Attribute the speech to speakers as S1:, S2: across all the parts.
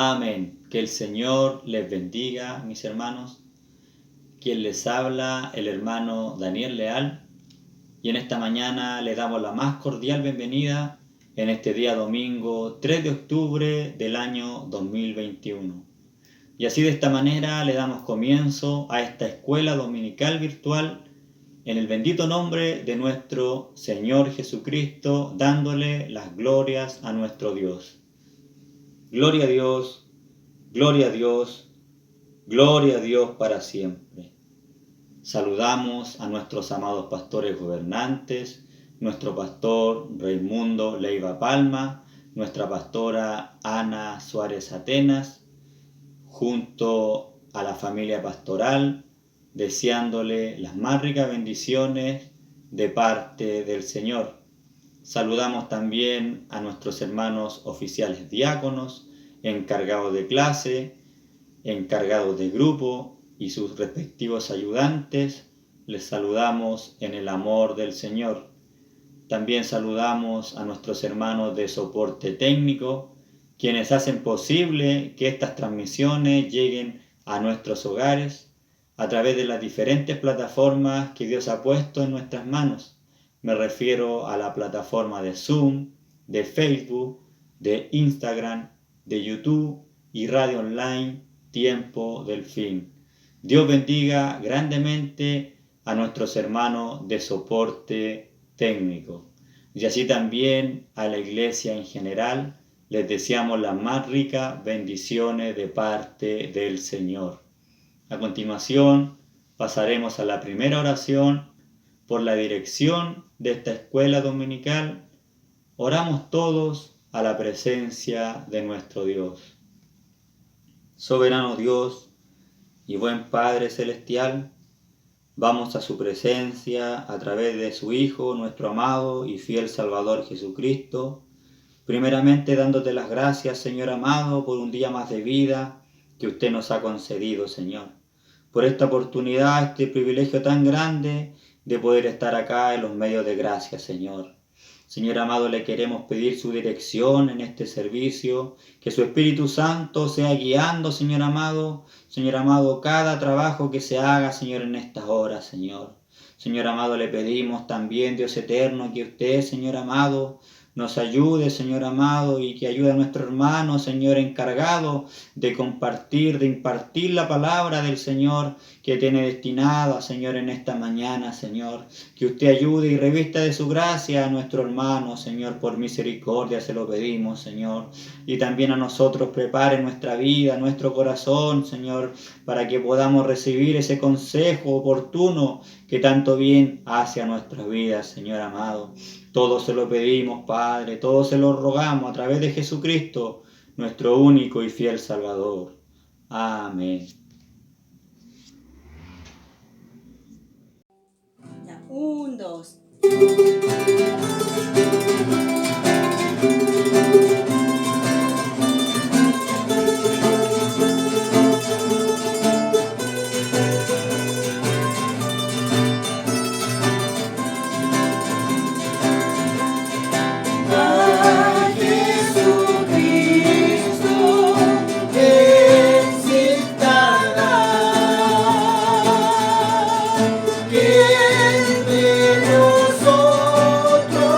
S1: Amén. Que el Señor les bendiga, mis hermanos. Quien les habla, el hermano Daniel Leal. Y en esta mañana le damos la más cordial bienvenida en este día domingo 3 de octubre del año 2021. Y así de esta manera le damos comienzo a esta escuela dominical virtual en el bendito nombre de nuestro Señor Jesucristo, dándole las glorias a nuestro Dios. Gloria a Dios, gloria a Dios, gloria a Dios para siempre. Saludamos a nuestros amados pastores gobernantes, nuestro pastor Raimundo Leiva Palma, nuestra pastora Ana Suárez Atenas, junto a la familia pastoral, deseándole las más ricas bendiciones de parte del Señor. Saludamos también a nuestros hermanos oficiales diáconos, encargados de clase, encargados de grupo y sus respectivos ayudantes. Les saludamos en el amor del Señor. También saludamos a nuestros hermanos de soporte técnico, quienes hacen posible que estas transmisiones lleguen a nuestros hogares a través de las diferentes plataformas que Dios ha puesto en nuestras manos. Me refiero a la plataforma de Zoom, de Facebook, de Instagram, de YouTube y radio online Tiempo del Fin. Dios bendiga grandemente a nuestros hermanos de soporte técnico. Y así también a la iglesia en general les deseamos las más ricas bendiciones de parte del Señor. A continuación pasaremos a la primera oración por la dirección de esta escuela dominical. Oramos todos a la presencia de nuestro Dios. Soberano Dios y buen Padre Celestial, vamos a su presencia a través de su Hijo, nuestro amado y fiel Salvador Jesucristo, primeramente dándote las gracias, Señor amado, por un día más de vida que usted nos ha concedido, Señor. Por esta oportunidad, este privilegio tan grande de poder estar acá en los medios de gracia, Señor. Señor amado, le queremos pedir su dirección en este servicio, que su Espíritu Santo sea guiando, Señor amado, cada trabajo que se haga, Señor, en estas horas, Señor. Señor amado, le pedimos también, Dios eterno, que usted, Señor amado, nos ayude, Señor amado, y que ayude a nuestro hermano, Señor, encargado de compartir, de impartir la palabra del Señor que tiene destinada, Señor, en esta mañana, Señor. Que usted ayude y revista de su gracia a nuestro hermano, Señor, por misericordia se lo pedimos, Señor. Y también a nosotros prepare nuestra vida, nuestro corazón, Señor, para que podamos recibir ese consejo oportuno que tanto bien hace a nuestras vidas, Señor amado. Todo se lo pedimos, Padre, todo se lo rogamos a través de Jesucristo, nuestro único y fiel Salvador. Amén.
S2: Ya, 1, 2.
S3: ¿Quién de nosotros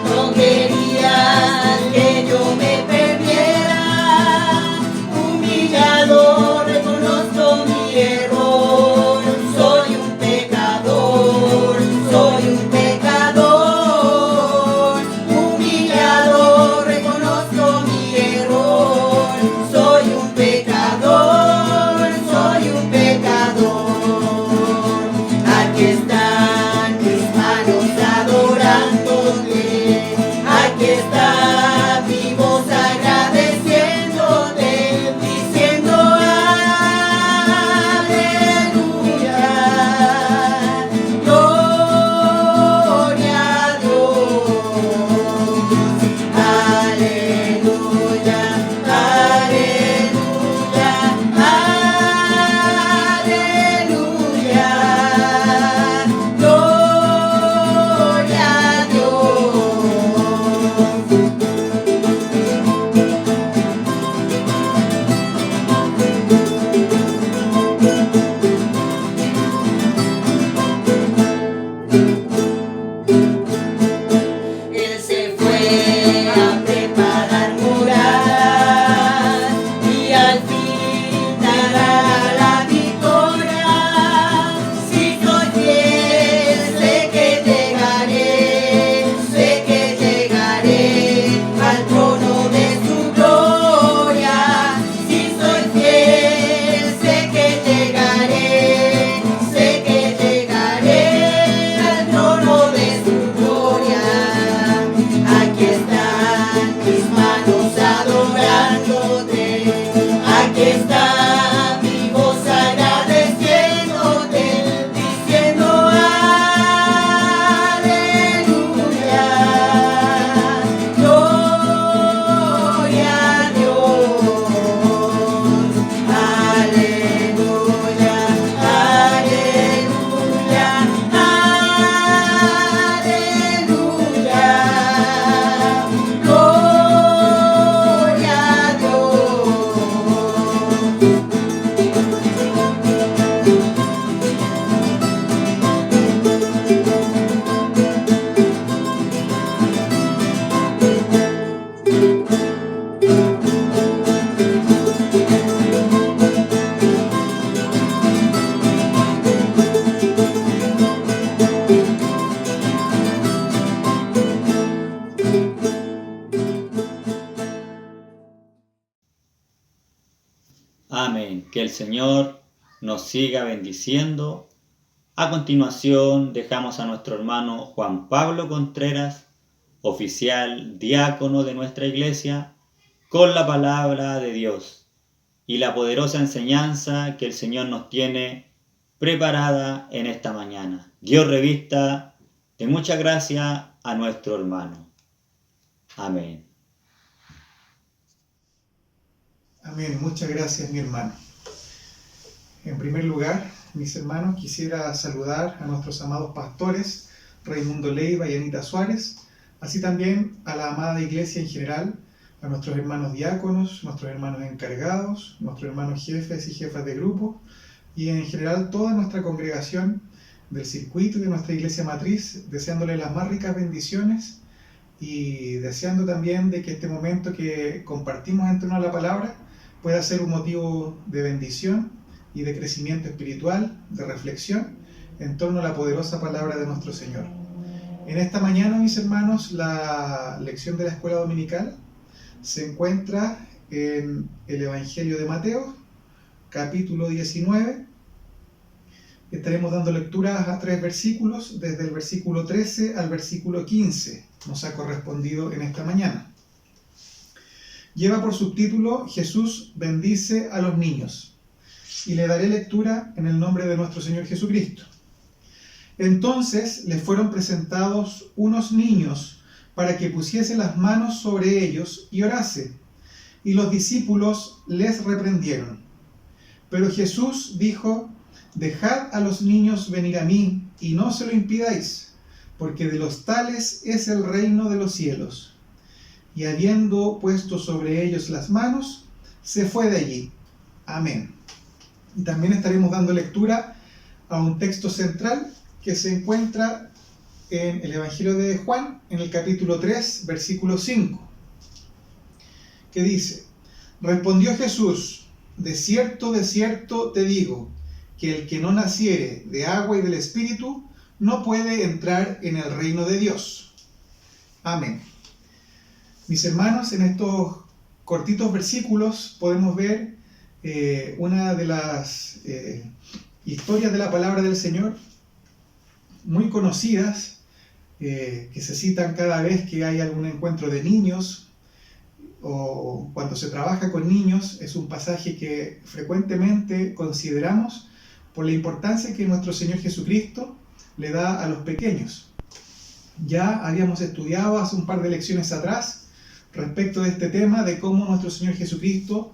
S2: no querías que yo me perdiera. Humillado reconozco mi error, soy un pecador, soy un pecador. Humillado reconozco mi error, soy un pecador, soy un pecador. Aquí están mis manos adorándote, aquí está mi voz agradeciéndote, diciendo aleluya, gloria a Dios, aleluya, aleluya, aleluya, gloria a Dios. Él se fue a preparar morada y al fin dará la victoria. Si soy fiel, sé que llegaré al trono de su gloria. Si soy fiel, sé que llegaré al trono de su gloria. Aquí están mis manos adorándote, aquí está mi voz agradeciéndote, diciendo aleluya, gloria a Dios, aleluya, aleluya, aleluya, gloria a Dios.
S1: Amén. Que el Señor nos siga bendiciendo. A continuación dejamos a nuestro hermano Juan Pablo Contreras, oficial diácono de nuestra iglesia, con la palabra de Dios y la poderosa enseñanza que el Señor nos tiene preparada en esta mañana. Dios revista de mucha gracia a nuestro hermano. Amén.
S3: Amén, muchas gracias mi hermano. En primer lugar, mis hermanos, quisiera saludar a nuestros amados pastores, Raimundo Leiva y Anita Suárez, así también a la amada iglesia en general, a nuestros hermanos diáconos, nuestros hermanos encargados, nuestros hermanos jefes y jefas de grupo, y en general toda nuestra congregación del circuito y de nuestra iglesia matriz, deseándole las más ricas bendiciones y deseando también de que este momento que compartimos en torno a la palabra pueda ser un motivo de bendición y de crecimiento espiritual, de reflexión en torno a la poderosa palabra de nuestro Señor. En esta mañana, mis hermanos, la lección de la escuela dominical se encuentra en el Evangelio de Mateo, capítulo 19. Estaremos dando lectura a 3 versículos, desde el versículo 13 al versículo 15, nos ha correspondido en esta mañana. Lleva por subtítulo Jesús bendice a los niños, y le daré lectura en el nombre de nuestro Señor Jesucristo. Entonces les fueron presentados unos niños para que pusiese las manos sobre ellos y orase, y los discípulos les reprendieron. Pero Jesús dijo: dejad a los niños venir a mí, y no se lo impidáis, porque de los tales es el reino de los cielos. Y habiendo puesto sobre ellos las manos, se fue de allí. Amén. Y también estaremos dando lectura a un texto central que se encuentra en el Evangelio de Juan, en el capítulo 3, versículo 5, que dice: respondió Jesús, de cierto te digo, que el que no naciere de agua y del Espíritu no puede entrar en el reino de Dios. Amén. Mis hermanos, en estos cortitos versículos podemos ver una de las historias de la palabra del Señor muy conocidas, que se citan cada vez que hay algún encuentro de niños o cuando se trabaja con niños. Es un pasaje que frecuentemente consideramos por la importancia que nuestro Señor Jesucristo le da a los pequeños. Ya habíamos estudiado hace un par de lecciones atrás respecto de este tema, de cómo nuestro Señor Jesucristo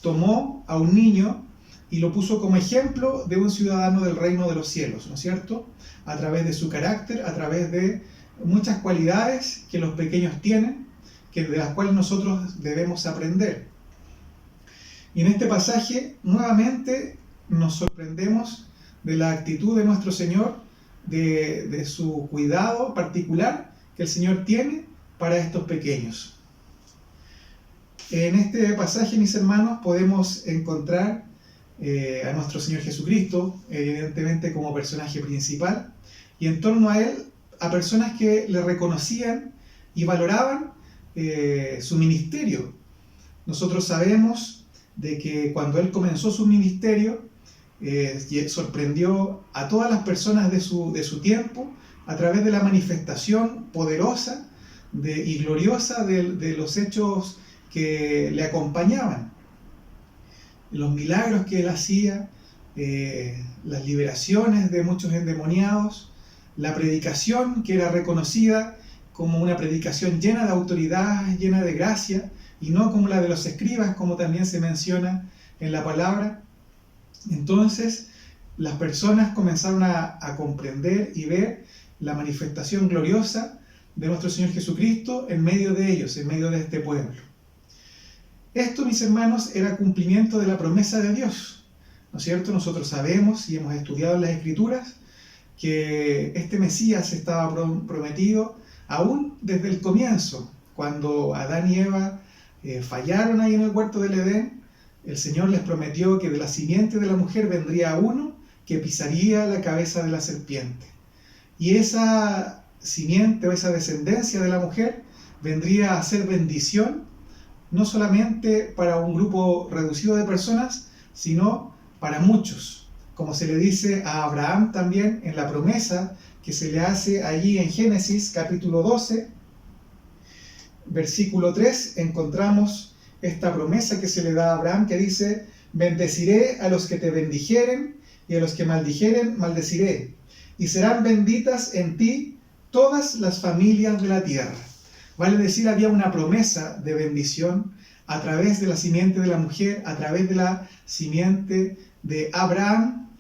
S3: tomó a un niño y lo puso como ejemplo de un ciudadano del reino de los cielos, ¿no es cierto? A través de su carácter, a través de muchas cualidades que los pequeños tienen, de las cuales nosotros debemos aprender. Y en este pasaje nuevamente nos sorprendemos de la actitud de nuestro Señor, de su cuidado particular que el Señor tiene para estos pequeños. En este pasaje, mis hermanos, podemos encontrar a nuestro Señor Jesucristo, evidentemente como personaje principal, y en torno a Él, a personas que le reconocían y valoraban su ministerio. Nosotros sabemos de que cuando Él comenzó su ministerio, sorprendió a todas las personas de su tiempo a través de la manifestación poderosa y gloriosa de los hechos que le acompañaban, los milagros que Él hacía, las liberaciones de muchos endemoniados, la predicación que era reconocida como una predicación llena de autoridad, llena de gracia, y no como la de los escribas, como también se menciona en la palabra. Entonces las personas comenzaron a comprender y ver la manifestación gloriosa de nuestro Señor Jesucristo en medio de ellos, en medio de este pueblo. Esto, mis hermanos, era cumplimiento de la promesa de Dios, ¿no es cierto? Nosotros sabemos y hemos estudiado en las Escrituras que este Mesías estaba prometido aún desde el comienzo, cuando Adán y Eva fallaron ahí en el huerto del Edén. El Señor les prometió que de la simiente de la mujer vendría uno que pisaría la cabeza de la serpiente. Y esa simiente o esa descendencia de la mujer vendría a ser bendición, no solamente para un grupo reducido de personas, sino para muchos. Como se le dice a Abraham también en la promesa que se le hace allí en Génesis capítulo 12, versículo 3, encontramos esta promesa que se le da a Abraham, que dice: bendeciré a los que te bendijeren, y a los que maldijeren, maldeciré. Y serán benditas en ti todas las familias de la tierra. Vale decir, había una promesa de bendición a través de la simiente de la mujer, a través de la simiente de Abraham,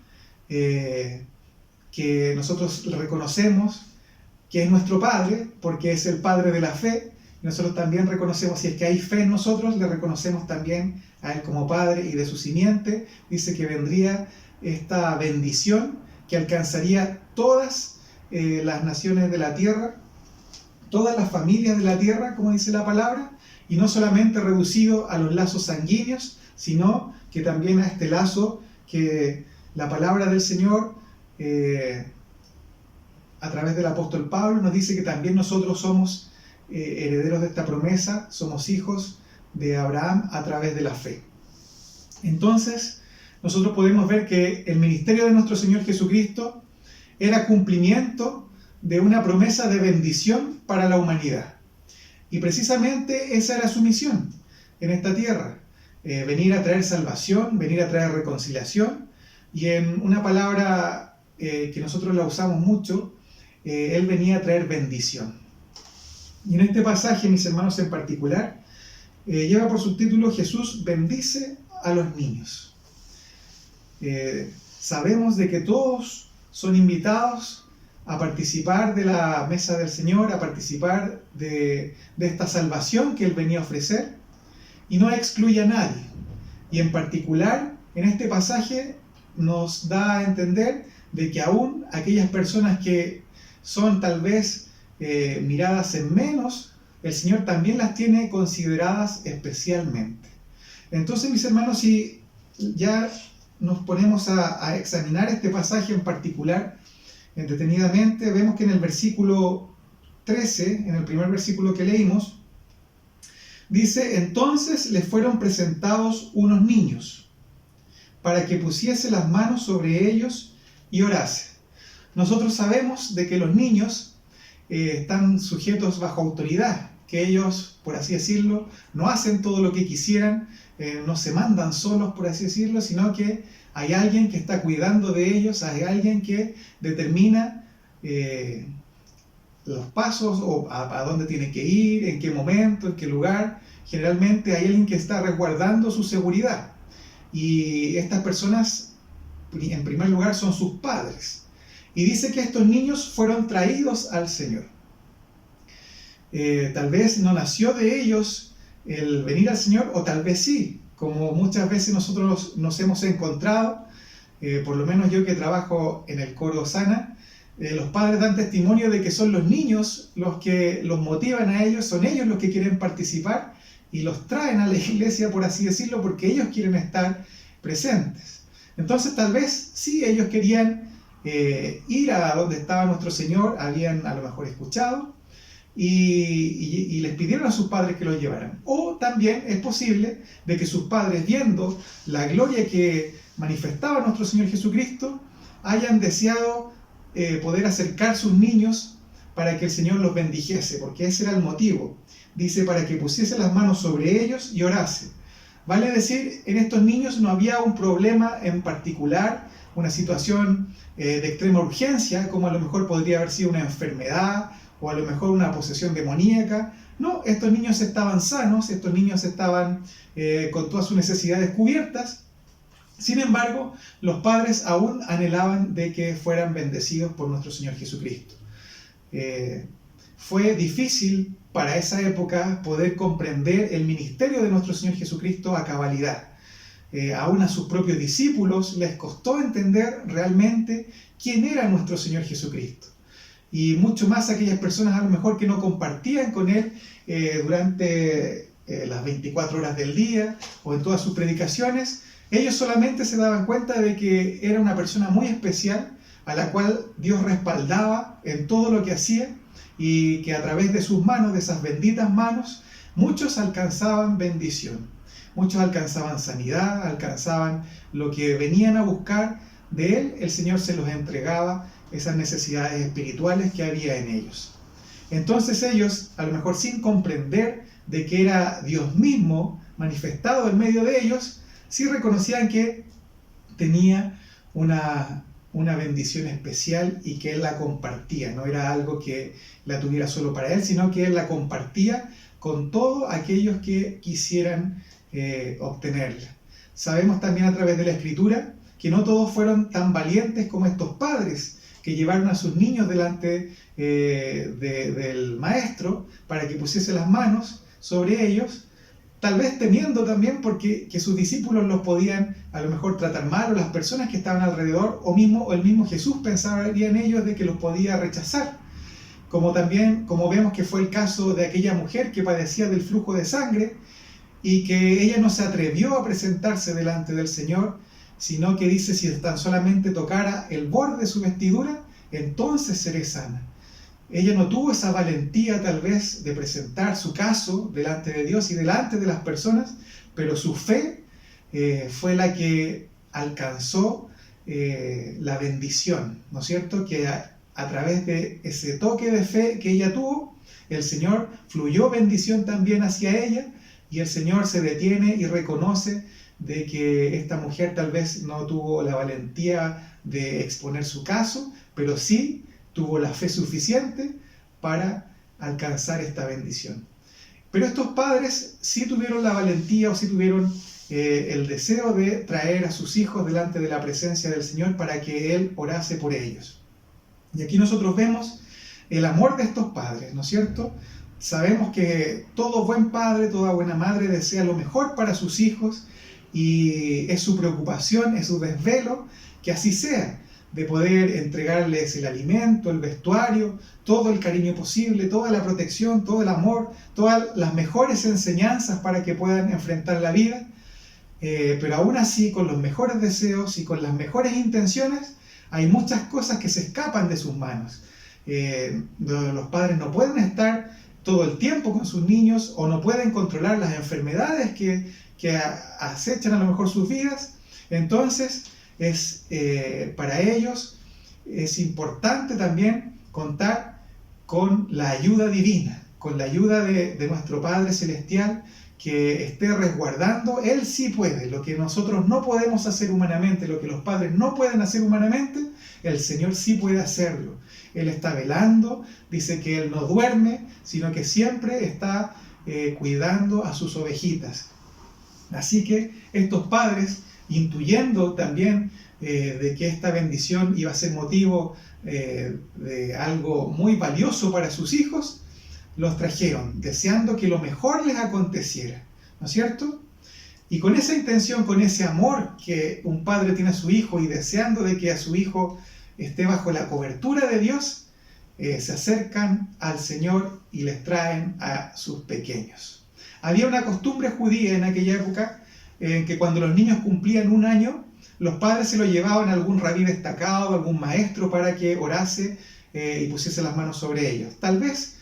S3: que nosotros reconocemos que es nuestro Padre, porque es el Padre de la fe. Nosotros también reconocemos, si es que hay fe en nosotros, le reconocemos también a Él como Padre, y de su simiente dice que vendría esta bendición que alcanzaría todas las naciones de la tierra, todas las familias de la tierra, como dice la palabra, y no solamente reducido a los lazos sanguíneos, sino que también a este lazo que la palabra del Señor, a través del apóstol Pablo, nos dice que también nosotros somos herederos de esta promesa, somos hijos de Abraham a través de la fe. Entonces, nosotros podemos ver que el ministerio de nuestro Señor Jesucristo era cumplimiento de una promesa de bendición para la humanidad. Y precisamente esa era su misión en esta tierra, venir a traer salvación, venir a traer reconciliación, y en una palabra que nosotros la usamos mucho, Él venía a traer bendición. Y en este pasaje, mis hermanos, en particular, lleva por subtítulo: Jesús bendice a los niños. Sabemos de que todos son invitados a participar de la mesa del Señor, a participar de esta salvación que Él venía a ofrecer, y no excluye a nadie. Y en particular, en este pasaje nos da a entender de que aún aquellas personas que son tal vez miradas en menos, el Señor también las tiene consideradas especialmente. Entonces, mis hermanos, si ya nos ponemos a examinar este pasaje en particular detenidamente, vemos que en el versículo 13, en el primer versículo que leímos, dice: entonces les fueron presentados unos niños para que pusiese las manos sobre ellos y orase. Nosotros sabemos de que los niños están sujetos bajo autoridad, que ellos, por así decirlo, no hacen todo lo que quisieran, no se mandan solos, por así decirlo, sino que hay alguien que está cuidando de ellos, hay alguien que determina los pasos o a dónde tienen que ir, en qué momento, en qué lugar. Generalmente hay alguien que está resguardando su seguridad. Y estas personas, en primer lugar, son sus padres. Y dice que estos niños fueron traídos al Señor. Tal vez no nació de ellos el venir al Señor, o tal vez sí, como muchas veces nosotros nos hemos encontrado, por lo menos yo que trabajo en el coro Sana, los padres dan testimonio de que son los niños los que los motivan a ellos, son ellos los que quieren participar y los traen a la iglesia, por así decirlo, porque ellos quieren estar presentes. Entonces tal vez sí, ellos querían ir a donde estaba nuestro Señor, habían a lo mejor escuchado y les pidieron a sus padres que los llevaran. O también es posible de que sus padres, viendo la gloria que manifestaba nuestro Señor Jesucristo, hayan deseado poder acercar sus niños para que el Señor los bendijese, porque ese era el motivo. Dice, para que pusiese las manos sobre ellos y orase. Vale decir, en estos niños no había un problema en particular, una situación de extrema urgencia, como a lo mejor podría haber sido una enfermedad o a lo mejor una posesión demoníaca. No, estos niños estaban sanos, estos niños estaban con todas sus necesidades cubiertas. Sin embargo, los padres aún anhelaban de que fueran bendecidos por nuestro Señor Jesucristo. Fue difícil para esa época poder comprender el ministerio de nuestro Señor Jesucristo a cabalidad. Aún a sus propios discípulos les costó entender realmente quién era nuestro Señor Jesucristo. Y mucho más aquellas personas a lo mejor que no compartían con Él durante las 24 horas del día o en todas sus predicaciones. Ellos solamente se daban cuenta de que era una persona muy especial, a la cual Dios respaldaba en todo lo que hacía, y que a través de sus manos, de esas benditas manos, muchos alcanzaban bendición, muchos alcanzaban sanidad, alcanzaban lo que venían a buscar de Él. El Señor se los entregaba esas necesidades espirituales que había en ellos. Entonces ellos, a lo mejor sin comprender de que era Dios mismo manifestado en medio de ellos, sí reconocían que tenía una bendición especial y que Él la compartía. No era algo que la tuviera solo para Él, sino que Él la compartía con todos aquellos que quisieran obtenerla. Sabemos también a través de la Escritura que no todos fueron tan valientes como estos padres que llevaron a sus niños delante del maestro para que pusiese las manos sobre ellos, tal vez temiendo también porque que sus discípulos los podían a lo mejor tratar mal, o las personas que estaban alrededor, o el mismo Jesús pensaría en ellos de que los podía rechazar. Como vemos que fue el caso de aquella mujer que padecía del flujo de sangre y que ella no se atrevió a presentarse delante del Señor, sino que dice: si tan solamente tocara el borde de su vestidura, entonces seré sana. Ella no tuvo esa valentía tal vez de presentar su caso delante de Dios y delante de las personas, pero su fe fue la que alcanzó la bendición, ¿no es cierto? Que a través de ese toque de fe que ella tuvo, el Señor fluyó bendición también hacia ella, y el Señor se detiene y reconoce de que esta mujer tal vez no tuvo la valentía de exponer su caso, pero sí tuvo la fe suficiente para alcanzar esta bendición. Pero estos padres sí tuvieron la valentía, o sí tuvieron el deseo de traer a sus hijos delante de la presencia del Señor para que Él orase por ellos. Y aquí nosotros vemos el amor de estos padres, ¿no es cierto? Sabemos que todo buen padre, toda buena madre desea lo mejor para sus hijos, y es su preocupación, es su desvelo que así sea. de poder entregarles el alimento, el vestuario, todo el cariño posible, toda la protección, todo el amor, todas las mejores enseñanzas para que puedan enfrentar la vida. Pero aún así, con los mejores deseos y con las mejores intenciones, hay muchas cosas que se escapan de sus manos. Los padres no pueden estar todo el tiempo con sus niños o no pueden controlar las enfermedades que acechan a lo mejor sus vidas. Entonces, para ellos es importante también contar con la ayuda divina, con la ayuda de nuestro Padre Celestial, que esté resguardando. Él sí puede, lo que nosotros no podemos hacer humanamente, lo que los padres no pueden hacer humanamente, el Señor sí puede hacerlo. Él está velando, dice que Él no duerme, sino que siempre está cuidando a sus ovejitas. Así que estos padres, intuyendo también de que esta bendición iba a ser motivo de algo muy valioso para sus hijos, los trajeron, deseando que lo mejor les aconteciera, ¿no es cierto? Y con esa intención, con ese amor que un padre tiene a su hijo y deseando de que a su hijo esté bajo la cobertura de Dios, se acercan al Señor y les traen a sus pequeños. Había una costumbre judía en aquella época en que cuando los niños cumplían 1 año, los padres se lo llevaban a algún rabí destacado, a algún maestro para que orase y pusiese las manos sobre ellos. Tal vez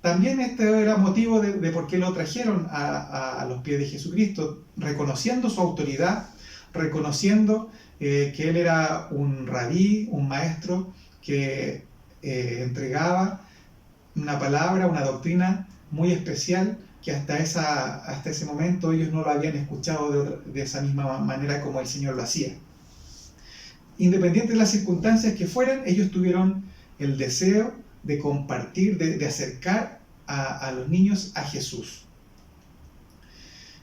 S3: también este era motivo de por qué lo trajeron a los pies de Jesucristo, reconociendo su autoridad, reconociendo que Él era un rabí, un maestro que entregaba una palabra, una doctrina muy especial que hasta ese momento ellos no lo habían escuchado de esa misma manera como el Señor lo hacía. Independiente de las circunstancias que fueran, ellos tuvieron el deseo de compartir, de acercar a los niños a Jesús.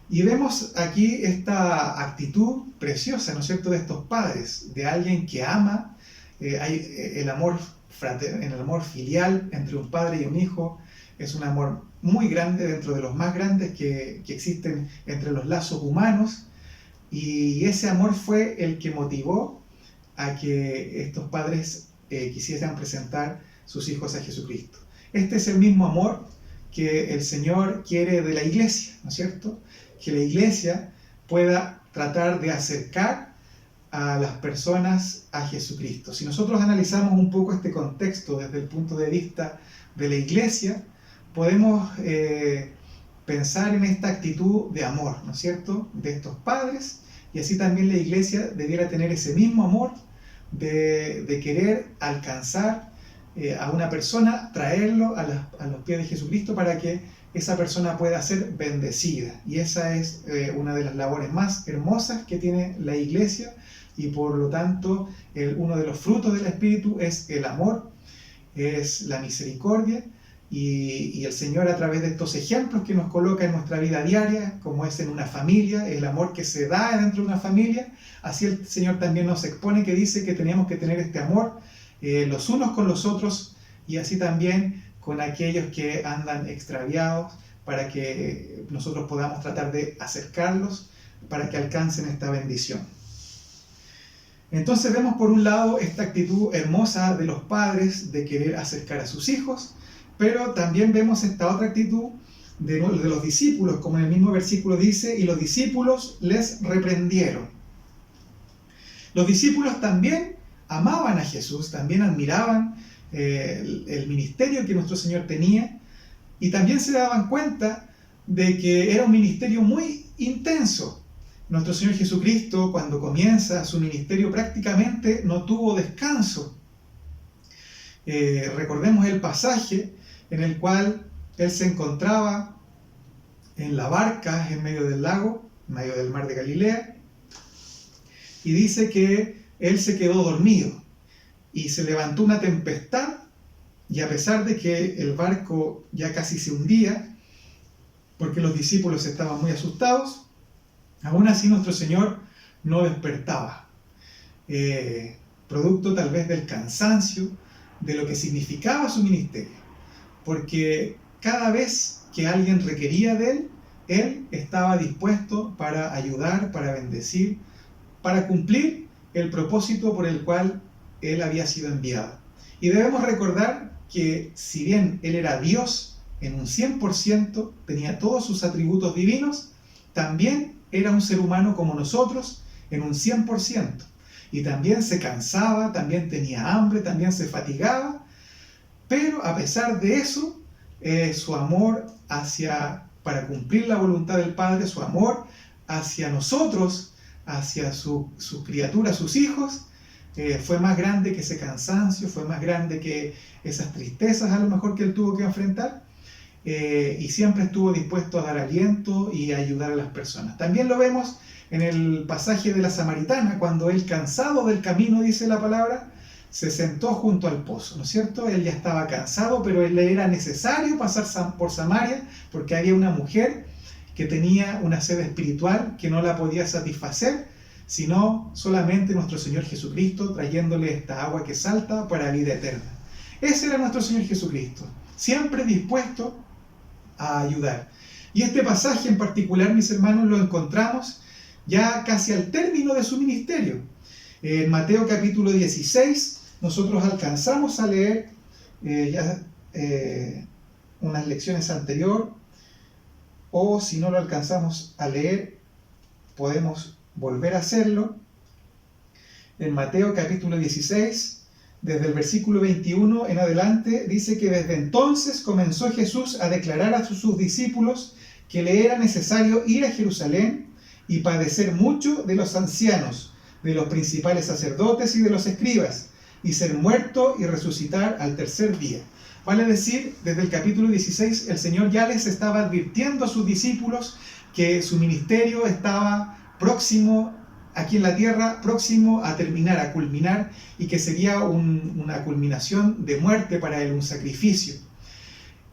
S3: Y vemos aquí esta actitud preciosa, ¿no es cierto?, de estos padres, de alguien que ama. Hay el amor filial entre un padre y un hijo, es un amor muy grande, dentro de los más grandes que existen entre los lazos humanos, y ese amor fue el que motivó a que estos padres quisiesen presentar sus hijos a Jesucristo. Este es el mismo amor que el Señor quiere de la iglesia, ¿no es cierto? Que la iglesia pueda tratar de acercar a las personas a Jesucristo. Si nosotros analizamos un poco este contexto desde el punto de vista de la iglesia, podemos pensar en esta actitud de amor, ¿no es cierto?, de estos padres, y así también la iglesia debiera tener ese mismo amor de querer alcanzar a una persona, traerlo a los pies de Jesucristo para que esa persona pueda ser bendecida. Y esa es una de las labores más hermosas que tiene la iglesia, y por lo tanto uno de los frutos del Espíritu es el amor, es la misericordia, y el Señor, a través de estos ejemplos que nos coloca en nuestra vida diaria, como es en una familia, el amor que se da dentro de una familia, así el Señor también nos expone, que dice que tenemos que tener este amor los unos con los otros, y así también con aquellos que andan extraviados, para que nosotros podamos tratar de acercarlos para que alcancen esta bendición. Entonces vemos por un lado esta actitud hermosa de los padres de querer acercar a sus hijos, pero también vemos esta otra actitud de los discípulos, como en el mismo versículo dice, y los discípulos les reprendieron. Los discípulos también amaban a Jesús, también admiraban el ministerio que nuestro Señor tenía, y también se daban cuenta de que era un ministerio muy intenso. Nuestro Señor Jesucristo, cuando comienza su ministerio, prácticamente no tuvo descanso. Recordemos el pasaje en el cual Él se encontraba en la barca en medio del lago, en medio del mar de Galilea, y dice que Él se quedó dormido, y se levantó una tempestad, y a pesar de que el barco ya casi se hundía, porque los discípulos estaban muy asustados, aún así nuestro Señor no despertaba, producto tal vez del cansancio, de lo que significaba su ministerio, porque cada vez que alguien requería de Él, Él estaba dispuesto para ayudar, para bendecir, para cumplir el propósito por el cual él había sido enviado. Y debemos recordar que si bien él era Dios en un 100%, tenía todos sus atributos divinos, también era un ser humano como nosotros en un 100%. Y también se cansaba, también tenía hambre, también se fatigaba, pero a pesar de eso, su amor para cumplir la voluntad del Padre, su amor hacia nosotros, hacia su criatura, sus hijos, fue más grande que ese cansancio, fue más grande que esas tristezas a lo mejor que él tuvo que enfrentar, y siempre estuvo dispuesto a dar aliento y a ayudar a las personas. También lo vemos en el pasaje de la Samaritana, cuando él, cansado del camino, dice la palabra, se sentó junto al pozo, ¿no es cierto? Él ya estaba cansado, pero le era necesario pasar por Samaria porque había una mujer que tenía una sed espiritual que no la podía satisfacer, sino solamente nuestro Señor Jesucristo trayéndole esta agua que salta para vida eterna. Ese era nuestro Señor Jesucristo, siempre dispuesto a ayudar. Y este pasaje en particular, mis hermanos, lo encontramos ya casi al término de su ministerio. En Mateo capítulo 16, nosotros alcanzamos a leer unas lecciones anteriores, o si no lo alcanzamos a leer, podemos volver a hacerlo. En Mateo capítulo 16, desde el versículo 21 en adelante, dice que desde entonces comenzó Jesús a declarar a sus discípulos que le era necesario ir a Jerusalén y padecer mucho de los ancianos, de los principales sacerdotes y de los escribas, y ser muerto y resucitar al tercer día. Vale decir, desde el capítulo 16, el Señor ya les estaba advirtiendo a sus discípulos que su ministerio estaba próximo, aquí en la tierra, próximo a terminar, a culminar, y que sería una culminación de muerte para él, un sacrificio.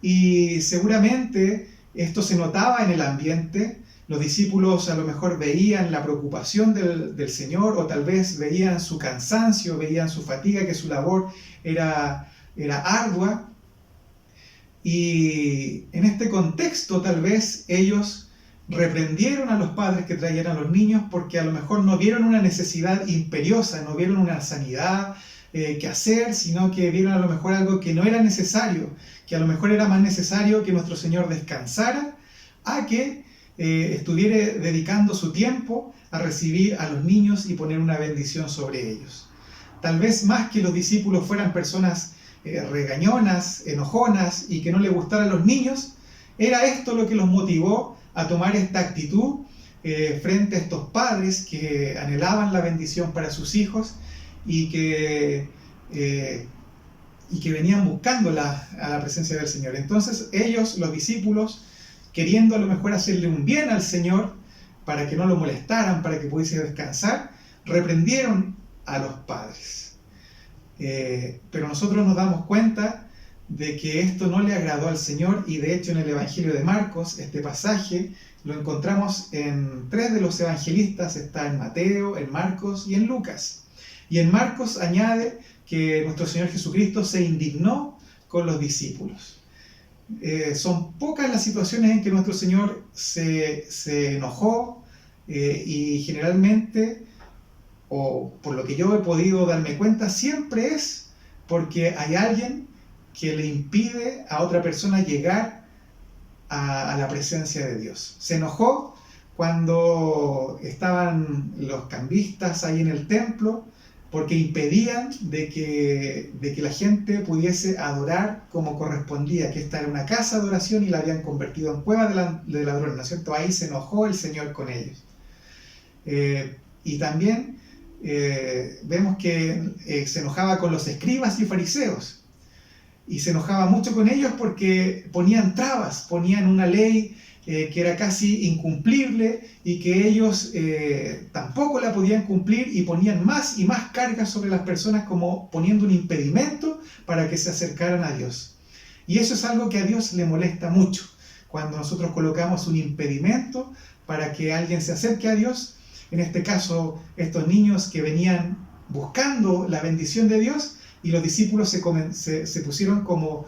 S3: Y seguramente esto se notaba en el ambiente. Los discípulos a lo mejor veían la preocupación del Señor, o tal vez veían su cansancio, veían su fatiga, que su labor era ardua. Y en este contexto tal vez ellos reprendieron a los padres que trajeran a los niños porque a lo mejor no vieron una necesidad imperiosa, no vieron una sanidad que hacer, sino que vieron a lo mejor algo que no era necesario, que a lo mejor era más necesario que nuestro Señor descansara a que estuviera dedicando su tiempo a recibir a los niños y poner una bendición sobre ellos. Tal vez más que los discípulos fueran personas regañonas, enojonas y que no les gustaran los niños, era esto lo que los motivó a tomar esta actitud frente a estos padres que anhelaban la bendición para sus hijos y que venían buscándola a la presencia del Señor. Entonces ellos, los discípulos, queriendo a lo mejor hacerle un bien al Señor para que no lo molestaran, para que pudiese descansar, reprendieron a los padres. Pero nosotros nos damos cuenta de que esto no le agradó al Señor, y de hecho en el Evangelio de Marcos, este pasaje lo encontramos en 3 de los evangelistas, está en Mateo, en Marcos y en Lucas. Y en Marcos añade que nuestro Señor Jesucristo se indignó con los discípulos. Son pocas las situaciones en que nuestro Señor se enojó, y generalmente, o por lo que yo he podido darme cuenta, siempre es porque hay alguien que le impide a otra persona llegar a la presencia de Dios. Se enojó cuando estaban los cambistas ahí en el templo, porque impedían de que la gente pudiese adorar como correspondía, que esta era una casa de oración y la habían convertido en cueva de ladrones, ¿no es cierto? Ahí se enojó el Señor con ellos. Y también vemos que se enojaba con los escribas y fariseos, y se enojaba mucho con ellos porque ponían trabas, ponían una ley que era casi incumplible y que ellos tampoco la podían cumplir, y ponían más y más cargas sobre las personas, como poniendo un impedimento para que se acercaran a Dios. Y eso es algo que a Dios le molesta mucho, cuando nosotros colocamos un impedimento para que alguien se acerque a Dios. En este caso, estos niños que venían buscando la bendición de Dios, y los discípulos se pusieron como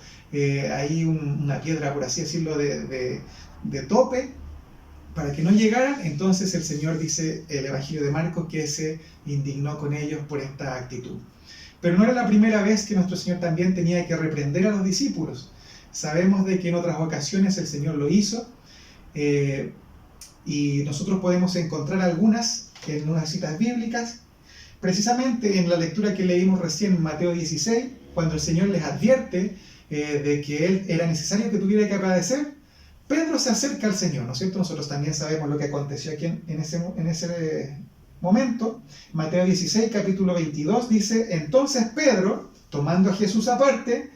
S3: ahí una piedra, por así decirlo, de tope, para que no llegaran. Entonces el Señor dice, el Evangelio de Marcos, que se indignó con ellos por esta actitud. Pero no era la primera vez que nuestro Señor también tenía que reprender a los discípulos. Sabemos de que en otras ocasiones el Señor lo hizo, y nosotros podemos encontrar algunas en unas citas bíblicas, precisamente en la lectura que leímos recién en Mateo 16, cuando el Señor les advierte de que Él era necesario que tuviera que padecer. Pedro se acerca al Señor, ¿no es cierto? Nosotros también sabemos lo que aconteció aquí en ese momento. Mateo 16, capítulo 22, dice: entonces Pedro, tomando a Jesús aparte,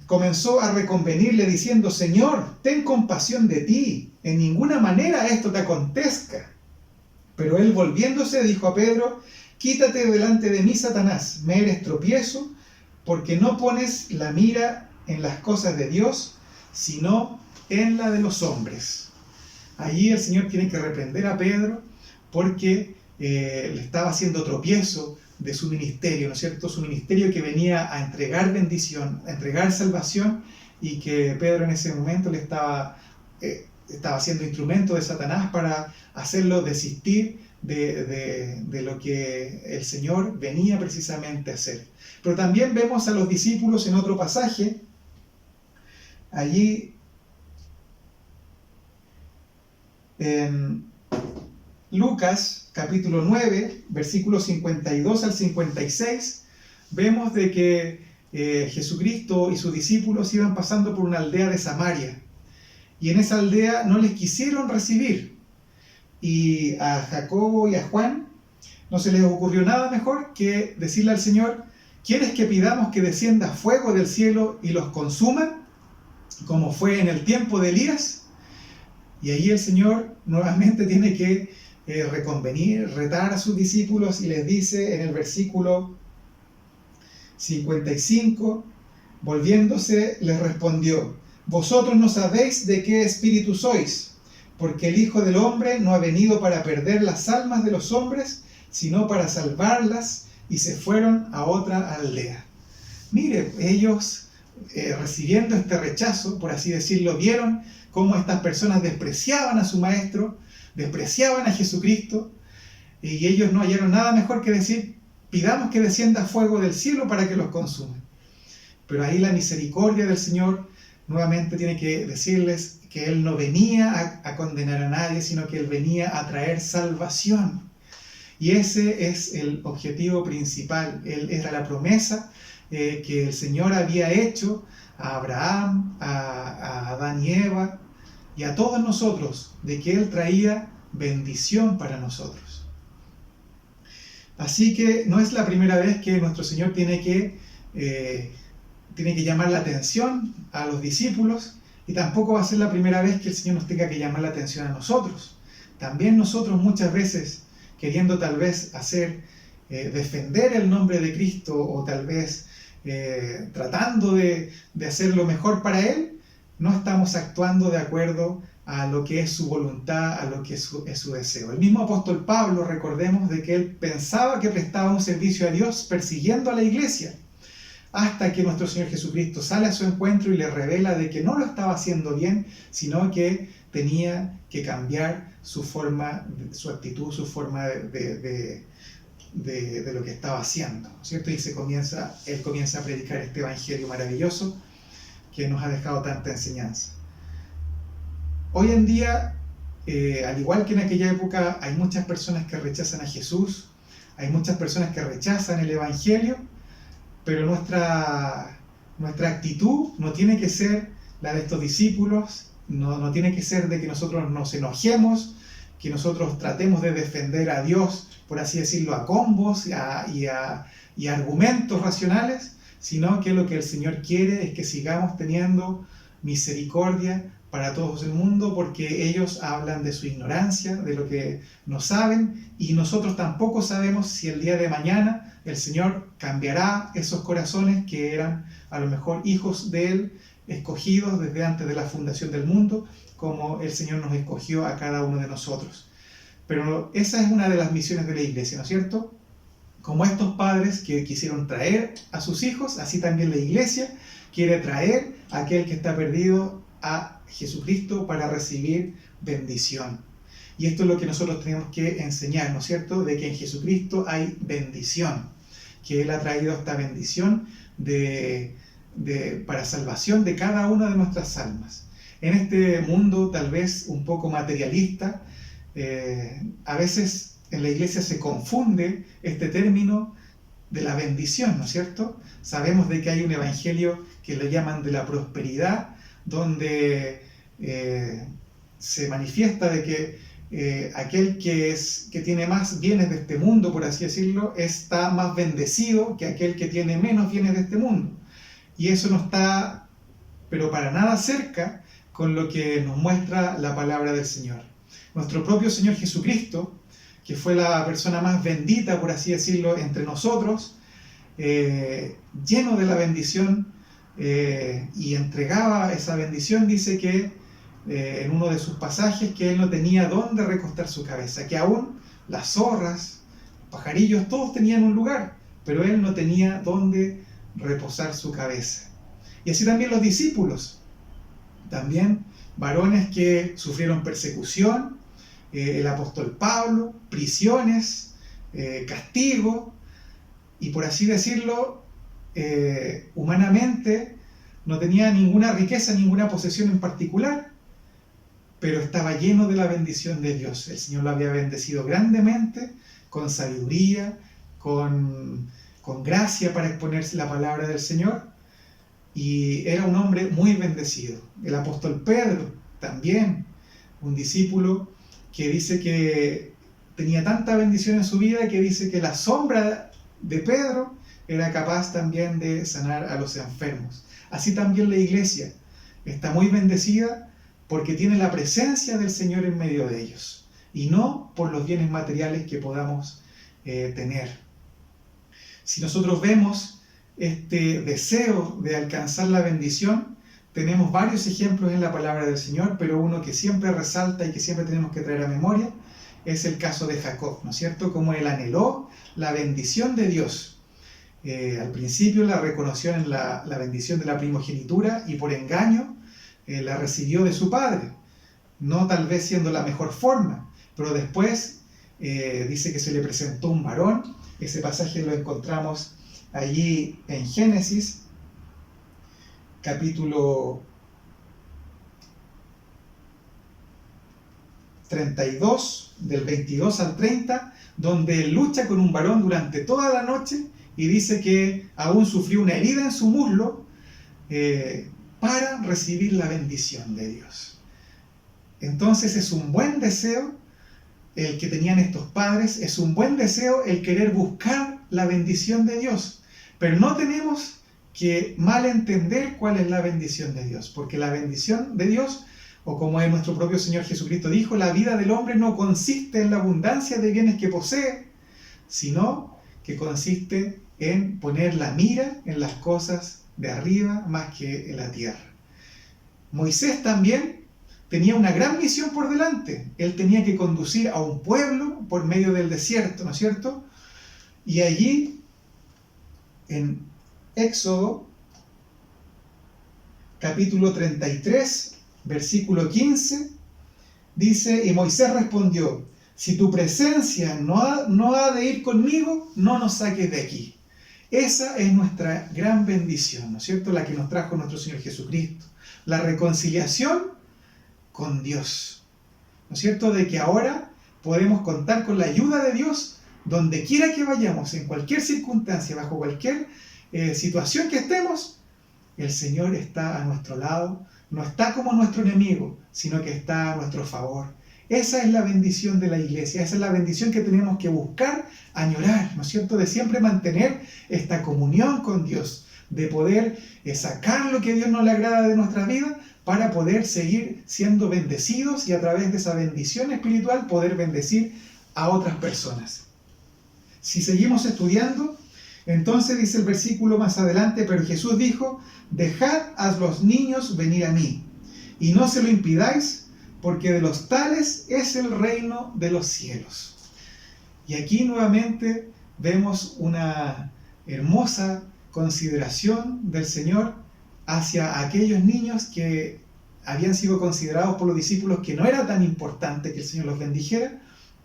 S3: comenzó a reconvenirle diciendo: Señor, ten compasión de ti, en ninguna manera esto te acontezca. Pero él, volviéndose, dijo a Pedro: quítate delante de mí, Satanás, me eres tropiezo, porque no pones la mira en las cosas de Dios, sino en la de los hombres. Allí el Señor tiene que reprender a Pedro porque le estaba haciendo tropiezo de su ministerio, ¿no es cierto? Su ministerio que venía a entregar bendición, a entregar salvación, y que Pedro en ese momento le estaba siendo instrumento de Satanás para hacerlo desistir de lo que el Señor venía precisamente a hacer. Pero también vemos a los discípulos en otro pasaje, allí en Lucas capítulo 9, versículos 52 al 56, vemos de que Jesucristo y sus discípulos iban pasando por una aldea de Samaria, y en esa aldea no les quisieron recibir, y a Jacobo y a Juan no se les ocurrió nada mejor que decirle al Señor: ¿quieres que pidamos que descienda fuego del cielo y los consuma, como fue en el tiempo de Elías? Y ahí el Señor nuevamente tiene que reconvenir, retar a sus discípulos, y les dice en el versículo 55, volviéndose, les respondió: vosotros no sabéis de qué espíritu sois, porque el Hijo del Hombre no ha venido para perder las almas de los hombres, sino para salvarlas. Y se fueron a otra aldea. Mire, ellos recibiendo este rechazo, por así decirlo, vieron cómo estas personas despreciaban a su Maestro, despreciaban a Jesucristo, y ellos no hallaron nada mejor que decir: pidamos que descienda fuego del cielo para que los consuma. Pero ahí la misericordia del Señor nuevamente tiene que decirles que Él no venía a condenar a nadie, sino que Él venía a traer salvación. Y ese es el objetivo principal. Él era la promesa que el Señor había hecho a Abraham, a Adán y Eva, y a todos nosotros, de que Él traía bendición para nosotros. Así que no es la primera vez que nuestro Señor tiene que llamar la atención a los discípulos, y tampoco va a ser la primera vez que el Señor nos tenga que llamar la atención a nosotros. También nosotros muchas veces, queriendo tal vez defender el nombre de Cristo, o tal vez tratando de hacer lo mejor para Él, no estamos actuando de acuerdo a lo que es su voluntad, a lo que es su deseo. El mismo apóstol Pablo, recordemos de que él pensaba que prestaba un servicio a Dios persiguiendo a la iglesia, hasta que nuestro Señor Jesucristo sale a su encuentro y le revela de que no lo estaba haciendo bien, sino que tenía que cambiar su forma, su actitud, su forma de lo que estaba haciendo, ¿no es cierto? Y él comienza a predicar este evangelio maravilloso que nos ha dejado tanta enseñanza. Hoy en día, al igual que en aquella época, hay muchas personas que rechazan a Jesús, hay muchas personas que rechazan el evangelio, pero nuestra actitud no tiene que ser la de estos discípulos, no tiene que ser de que nosotros nos enojemos, que nosotros tratemos de defender a Dios, por así decirlo, a combos y argumentos racionales, sino que lo que el Señor quiere es que sigamos teniendo misericordia para todo el mundo, porque ellos hablan de su ignorancia, de lo que no saben, y nosotros tampoco sabemos si el día de mañana el Señor cambiará esos corazones que eran a lo mejor hijos de Él, escogidos desde antes de la fundación del mundo, como el Señor nos escogió a cada uno de nosotros. Pero esa es una de las misiones de la iglesia, ¿no es cierto? Como estos padres que quisieron traer a sus hijos, así también la iglesia quiere traer a aquel que está perdido a Jesucristo para recibir bendición. Y esto es lo que nosotros tenemos que enseñar, ¿no es cierto? De que en Jesucristo hay bendición, que Él ha traído esta bendición para salvación de cada una de nuestras almas. En este mundo tal vez un poco materialista, a veces en la iglesia se confunde este término de la bendición, ¿no es cierto? Sabemos de que hay un evangelio que lo llaman de la prosperidad, donde se manifiesta de que aquel que tiene más bienes de este mundo, por así decirlo, está más bendecido que aquel que tiene menos bienes de este mundo. Y eso no está, pero para nada cerca, con lo que nos muestra la palabra del Señor. Nuestro propio Señor Jesucristo, que fue la persona más bendita, por así decirlo, entre nosotros, lleno de la bendición, y entregaba esa bendición, dice que en uno de sus pasajes, que Él no tenía dónde recostar su cabeza, que aún las zorras, pajarillos, todos tenían un lugar, pero Él no tenía dónde reposar su cabeza. Y así también los discípulos, también varones que sufrieron persecución, el apóstol Pablo, prisiones, castigo, y por así decirlo, humanamente no tenía ninguna riqueza, ninguna posesión en particular, pero estaba lleno de la bendición de Dios. El Señor lo había bendecido grandemente, con sabiduría, con gracia para exponerse la palabra del Señor, y era un hombre muy bendecido. El apóstol Pedro, también, un discípulo que dice que tenía tanta bendición en su vida que dice que la sombra de Pedro era capaz también de sanar a los enfermos. Así también la iglesia está muy bendecida porque tiene la presencia del Señor en medio de ellos, y no por los bienes materiales que podamos tener. Si nosotros vemos este deseo de alcanzar la bendición, tenemos varios ejemplos en la palabra del Señor, pero uno que siempre resalta y que siempre tenemos que traer a memoria es el caso de Jacob, ¿no es cierto? Como él anheló la bendición de Dios. Al principio la reconoció en la bendición de la primogenitura, y por engaño la recibió de su padre, no tal vez siendo la mejor forma, pero después dice que se le presentó un varón. Ese pasaje lo encontramos allí en Génesis, capítulo 32, del 22 al 30, donde él lucha con un varón durante toda la noche, y dice que aún sufrió una herida en su muslo para recibir la bendición de Dios. Entonces es un buen deseo el que tenían estos padres, es un buen deseo el querer buscar la bendición de Dios, pero no tenemos que malentender cuál es la bendición de Dios, porque la bendición de Dios, o como nuestro propio Señor Jesucristo dijo, la vida del hombre no consiste en la abundancia de bienes que posee, sino que consiste en poner la mira en las cosas de arriba más que en la tierra. Moisés también tenía una gran misión por delante. Él tenía que conducir a un pueblo por medio del desierto, ¿no es cierto? Y allí, en Éxodo, capítulo 33, versículo 15, dice: y Moisés respondió: si tu presencia no ha de ir conmigo, no nos saques de aquí. Esa es nuestra gran bendición, ¿no es cierto? La que nos trajo nuestro Señor Jesucristo. La reconciliación con Dios, ¿no es cierto? De que ahora podemos contar con la ayuda de Dios donde quiera que vayamos, en cualquier circunstancia, bajo cualquier situación que estemos. El Señor está a nuestro lado, no está como nuestro enemigo, sino que está a nuestro favor. Esa es la bendición de la iglesia, esa es la bendición que tenemos que buscar, añorar, ¿no es cierto? De siempre mantener esta comunión con Dios, de poder sacar lo que a Dios no le agrada de nuestra vida para poder seguir siendo bendecidos, y a través de esa bendición espiritual poder bendecir a otras personas. Si seguimos estudiando, entonces dice el versículo más adelante: pero Jesús dijo: dejad a los niños venir a mí, y no se lo impidáis, porque de los tales es el reino de los cielos. Y aquí nuevamente vemos una hermosa consideración del Señor hacia aquellos niños que habían sido considerados por los discípulos que no era tan importante que el Señor los bendijera,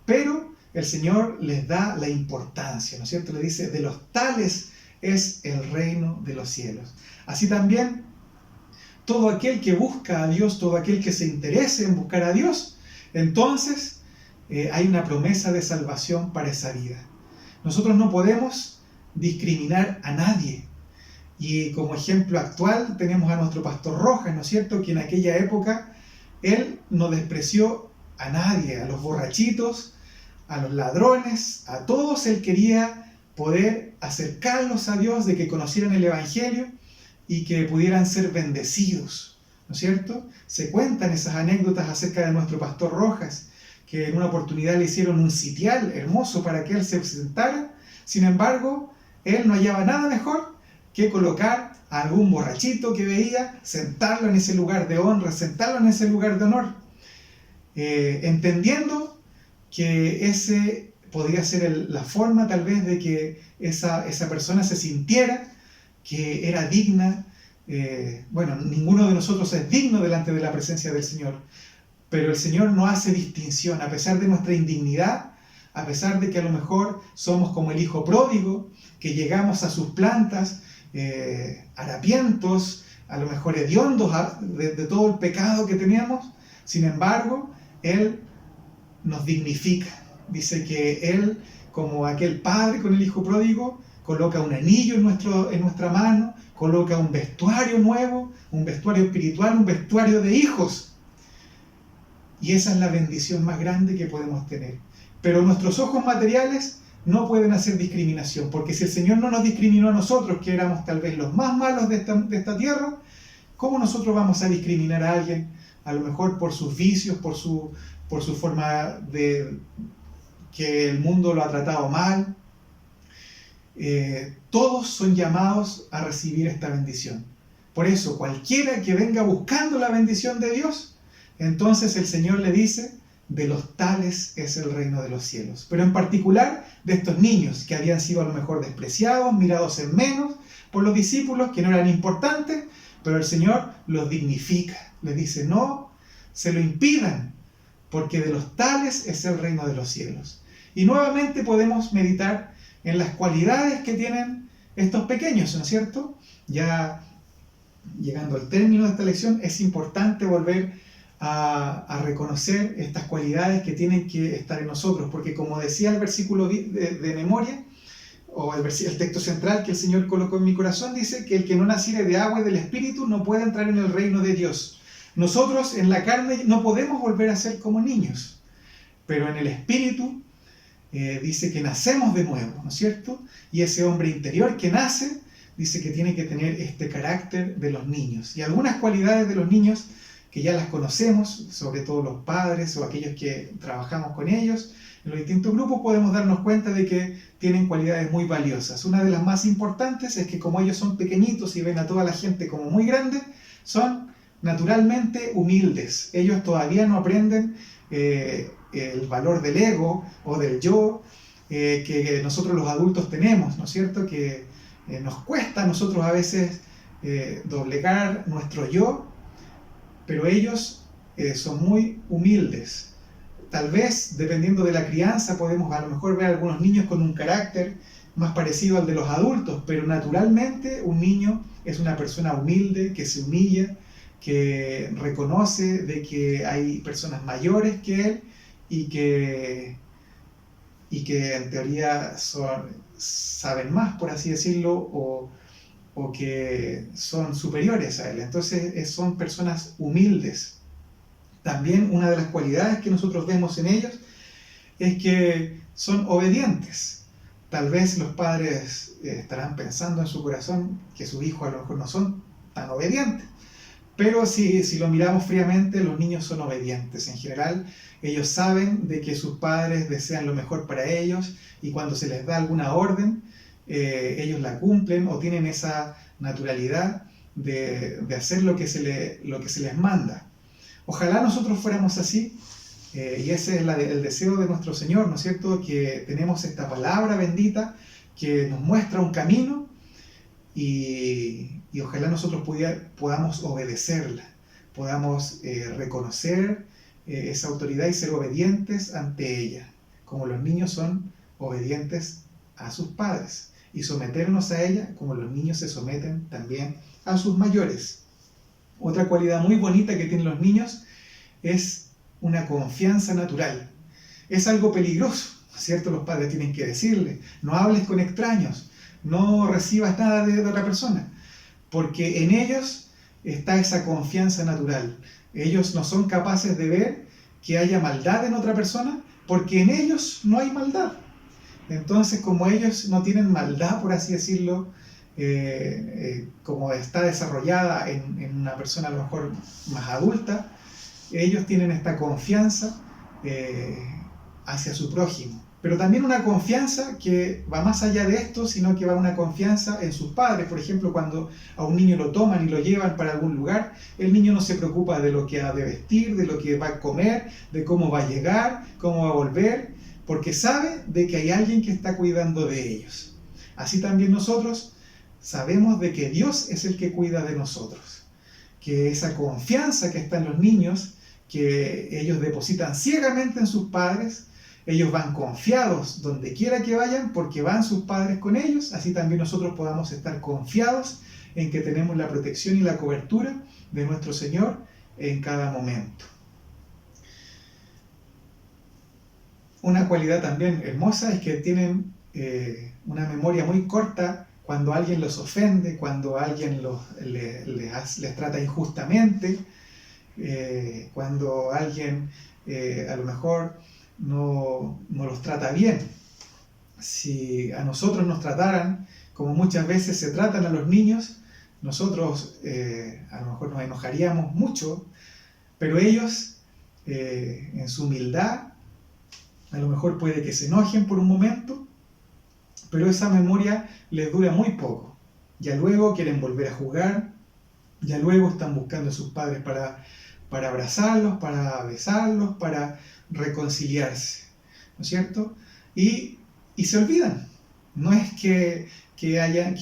S3: pero el Señor les da la importancia, ¿no es cierto? Le dice, de los tales es el reino de los cielos. Así también, todo aquel que busca a Dios, todo aquel que se interese en buscar a Dios, entonces hay una promesa de salvación para esa vida. Nosotros no podemos discriminar a nadie. Y como ejemplo actual tenemos a nuestro pastor Rojas, ¿no es cierto? Que en aquella época él no despreció a nadie, a los borrachitos, a los ladrones, a todos él quería poder acercarlos a Dios, de que conocieran el Evangelio y que pudieran ser bendecidos, ¿no es cierto? Se cuentan esas anécdotas acerca de nuestro pastor Rojas, que en una oportunidad le hicieron un sitial hermoso para que él se sentara. Sin embargo, él no hallaba nada mejor que colocar a algún borrachito que veía, sentarlo en ese lugar de honra, sentarlo en ese lugar de honor, entendiendo que ese podría ser la forma tal vez de que esa persona se sintiera que era digna. Bueno, ninguno de nosotros es digno delante de la presencia del Señor, pero el Señor no hace distinción, a pesar de nuestra indignidad, a pesar de que a lo mejor somos como el hijo pródigo, que llegamos a sus plantas, harapientos, a lo mejor hediondos de todo el pecado que teníamos. Sin embargo, Él nos dignifica. Dice que Él, como aquel padre con el hijo pródigo, coloca un anillo en nuestra mano, coloca un vestuario nuevo, un vestuario espiritual, un vestuario de hijos. Y esa es la bendición más grande que podemos tener. Pero nuestros ojos materiales no pueden hacer discriminación, porque si el Señor no nos discriminó a nosotros, que éramos tal vez los más malos de esta tierra, ¿cómo nosotros vamos a discriminar a alguien? A lo mejor por sus vicios, por su forma de que el mundo lo ha tratado mal. Todos son llamados a recibir esta bendición. Por eso, cualquiera que venga buscando la bendición de Dios, entonces el Señor le dice, de los tales es el reino de los cielos. Pero en particular de estos niños que habían sido a lo mejor despreciados, mirados en menos por los discípulos, que no eran importantes, pero el Señor los dignifica. Les dice, no se lo impidan, porque de los tales es el reino de los cielos. Y nuevamente podemos meditar en las cualidades que tienen estos pequeños, ¿no es cierto? Ya llegando al término de esta lección, es importante volver a reconocer estas cualidades que tienen que estar en nosotros, porque como decía el versículo de memoria, o el texto central que el Señor colocó en mi corazón, dice que el que no naciere de agua y del Espíritu no puede entrar en el reino de Dios. Nosotros en la carne no podemos volver a ser como niños, pero en el Espíritu dice que nacemos de nuevo, ¿no es cierto? Y ese hombre interior que nace, dice que tiene que tener este carácter de los niños. Y algunas cualidades de los niños que ya las conocemos, sobre todo los padres o aquellos que trabajamos con ellos, en los distintos grupos podemos darnos cuenta de que tienen cualidades muy valiosas. Una de las más importantes es que como ellos son pequeñitos y ven a toda la gente como muy grande, son naturalmente humildes. Ellos todavía no aprenden el valor del ego o del yo que nosotros los adultos tenemos, ¿no es cierto? Que nos cuesta a nosotros a veces doblegar nuestro yo, pero ellos son muy humildes. Tal vez, dependiendo de la crianza, podemos a lo mejor ver a algunos niños con un carácter más parecido al de los adultos, pero naturalmente un niño es una persona humilde, que se humilla, que reconoce de que hay personas mayores que él y que en teoría saben más, por así decirlo, o que son superiores a él. Entonces son personas humildes. También una de las cualidades que nosotros vemos en ellos es que son obedientes. Tal vez los padres estarán pensando en su corazón que sus hijos a lo mejor no son tan obedientes, pero si lo miramos fríamente, los niños son obedientes. En general, ellos saben de que sus padres desean lo mejor para ellos y cuando se les da alguna orden, ellos la cumplen o tienen esa naturalidad de hacer lo que se les manda. Ojalá nosotros fuéramos así, y ese es el deseo de nuestro Señor, ¿no es cierto? Que tenemos esta palabra bendita que nos muestra un camino y ojalá nosotros podamos obedecerla, podamos reconocer esa autoridad y ser obedientes ante ella, como los niños son obedientes a sus padres, y someternos a ella como los niños se someten también a sus mayores. Otra cualidad muy bonita que tienen los niños es una confianza natural. Es algo peligroso, ¿cierto? Los padres tienen que decirle, no hables con extraños, no recibas nada de otra persona, porque en ellos está esa confianza natural. Ellos no son capaces de ver que haya maldad en otra persona, porque en ellos no hay maldad. Entonces, como ellos no tienen maldad, por así decirlo, como está desarrollada en una persona a lo mejor más adulta, ellos tienen esta confianza hacia su prójimo. Pero también una confianza que va más allá de esto, sino que va una confianza en sus padres. Por ejemplo, cuando a un niño lo toman y lo llevan para algún lugar, el niño no se preocupa de lo que ha de vestir, de lo que va a comer, de cómo va a llegar, cómo va a volver, porque sabe de que hay alguien que está cuidando de ellos. Así también nosotros sabemos de que Dios es el que cuida de nosotros, que esa confianza que está en los niños, que ellos depositan ciegamente en sus padres, ellos van confiados donde quiera que vayan porque van sus padres con ellos, así también nosotros podamos estar confiados en que tenemos la protección y la cobertura de nuestro Señor en cada momento. Una cualidad también hermosa es que tienen una memoria muy corta cuando alguien los ofende, cuando alguien les trata injustamente, cuando alguien a lo mejor no los trata bien. Si a nosotros nos trataran como muchas veces se tratan a los niños, nosotros a lo mejor nos enojaríamos mucho, pero ellos en su humildad a lo mejor puede que se enojen por un momento, pero esa memoria les dura muy poco. Ya luego quieren volver a jugar, ya luego están buscando a sus padres para abrazarlos, para besarlos, para reconciliarse, ¿no es cierto? Y se olvidan. No es que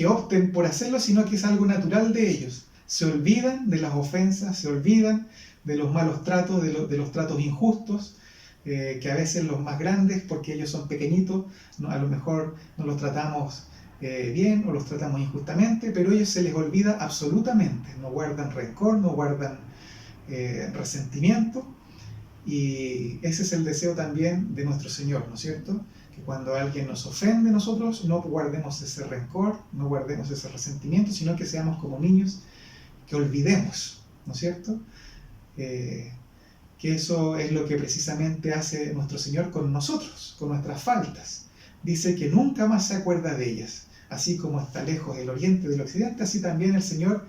S3: opten por hacerlo, sino que es algo natural de ellos. Se olvidan de las ofensas, se olvidan de los malos tratos, de los tratos injustos, que a veces los más grandes, porque ellos son pequeñitos, a lo mejor no los tratamos bien o los tratamos injustamente, pero a ellos se les olvida absolutamente. No guardan rencor, no guardan resentimiento. Y ese es el deseo también de nuestro Señor, ¿no es cierto? Que cuando alguien nos ofende, nosotros no guardemos ese rencor, no guardemos ese resentimiento, sino que seamos como niños, que olvidemos, ¿no es cierto? Que eso es lo que precisamente hace nuestro Señor con nosotros, con nuestras faltas. Dice que nunca más se acuerda de ellas. Así como está lejos el oriente del occidente, así también el Señor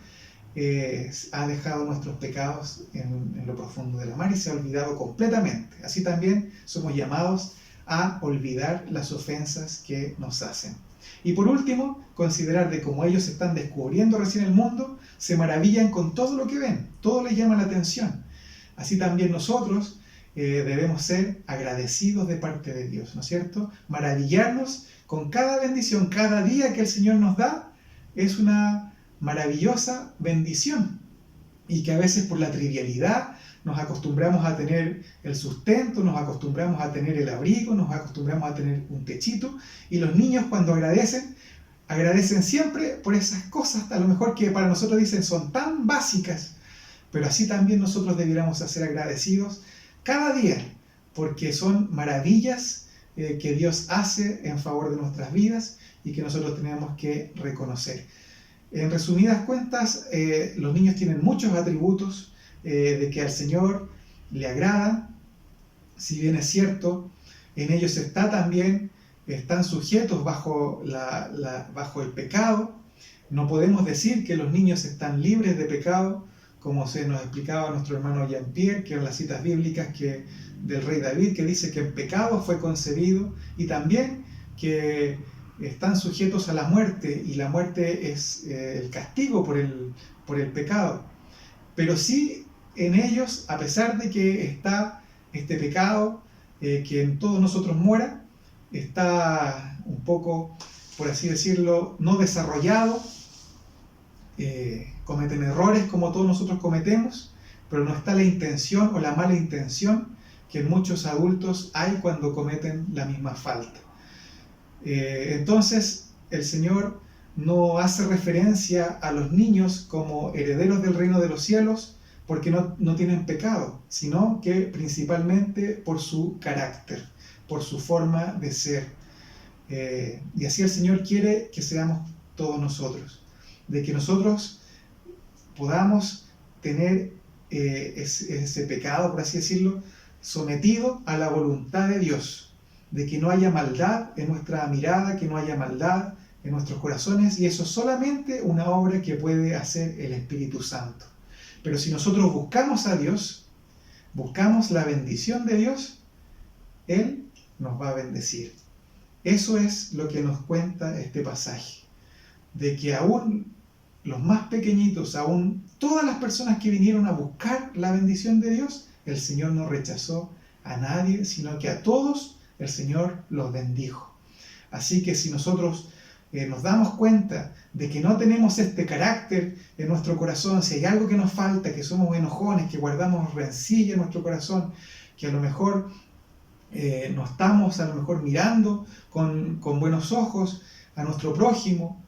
S3: ha dejado nuestros pecados en lo profundo de la mar y se ha olvidado completamente. Así también somos llamados a olvidar las ofensas que nos hacen. Y por último, considerar de cómo ellos están descubriendo recién el mundo, se maravillan con todo lo que ven, todo les llama la atención. Así también nosotros debemos ser agradecidos de parte de Dios, ¿no es cierto? Maravillarnos con cada bendición, cada día que el Señor nos da, es una maravillosa bendición. Y que a veces por la trivialidad nos acostumbramos a tener el sustento, nos acostumbramos a tener el abrigo, nos acostumbramos a tener un techito. Y los niños cuando agradecen siempre por esas cosas, a lo mejor que para nosotros dicen son tan básicas. Pero así también nosotros debiéramos ser agradecidos cada día, porque son maravillas que Dios hace en favor de nuestras vidas y que nosotros tenemos que reconocer. En resumidas cuentas, los niños tienen muchos atributos de que al Señor le agradan. Si bien es cierto, en ellos están sujetos bajo el pecado. No podemos decir que los niños están libres de pecado, como se nos explicaba nuestro hermano Jean-Pierre, que en las citas bíblicas del rey David, que dice que en pecado fue concebido, y también que están sujetos a la muerte, y la muerte es el castigo por el pecado. Pero sí, en ellos, a pesar de que está este pecado, que en todos nosotros mora, está un poco, por así decirlo, no desarrollado, cometen errores como todos nosotros cometemos, pero no está la intención o la mala intención que en muchos adultos hay cuando cometen la misma falta. Entonces, el Señor no hace referencia a los niños como herederos del reino de los cielos porque no tienen pecado, sino que principalmente por su carácter, por su forma de ser. Y así el Señor quiere que seamos todos nosotros, de que nosotros podamos tener ese pecado, por así decirlo, sometido a la voluntad de Dios, de que no haya maldad en nuestra mirada, que no haya maldad en nuestros corazones, y eso es solamente una obra que puede hacer el Espíritu Santo. Pero si nosotros buscamos a Dios, buscamos la bendición de Dios, Él nos va a bendecir. Eso es lo que nos cuenta este pasaje, de que aún los más pequeñitos, aún todas las personas que vinieron a buscar la bendición de Dios, el Señor no rechazó a nadie, sino que a todos el Señor los bendijo. Así que si nosotros nos damos cuenta de que no tenemos este carácter en nuestro corazón, si hay algo que nos falta, que somos enojones, que guardamos rencilla en nuestro corazón, que a lo mejor no estamos mirando con buenos ojos a nuestro prójimo,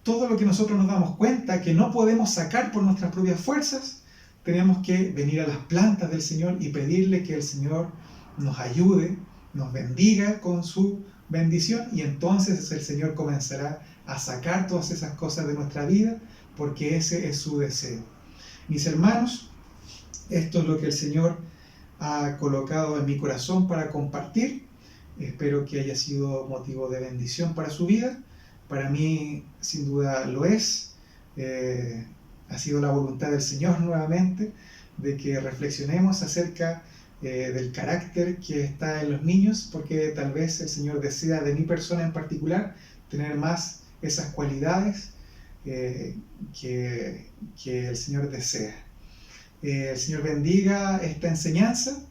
S3: todo lo que nosotros nos damos cuenta que no podemos sacar por nuestras propias fuerzas, tenemos que venir a las plantas del Señor y pedirle que el Señor nos ayude, nos bendiga con su bendición, y entonces el Señor comenzará a sacar todas esas cosas de nuestra vida, porque ese es su deseo. Mis hermanos, esto es lo que el Señor ha colocado en mi corazón para compartir. Espero que haya sido motivo de bendición para su vida. Para mí, sin duda, lo es. Ha sido la voluntad del Señor nuevamente de que reflexionemos acerca del carácter que está en los niños, porque tal vez el Señor desea de mi persona en particular tener más esas cualidades que el Señor desea. El Señor bendiga esta enseñanza,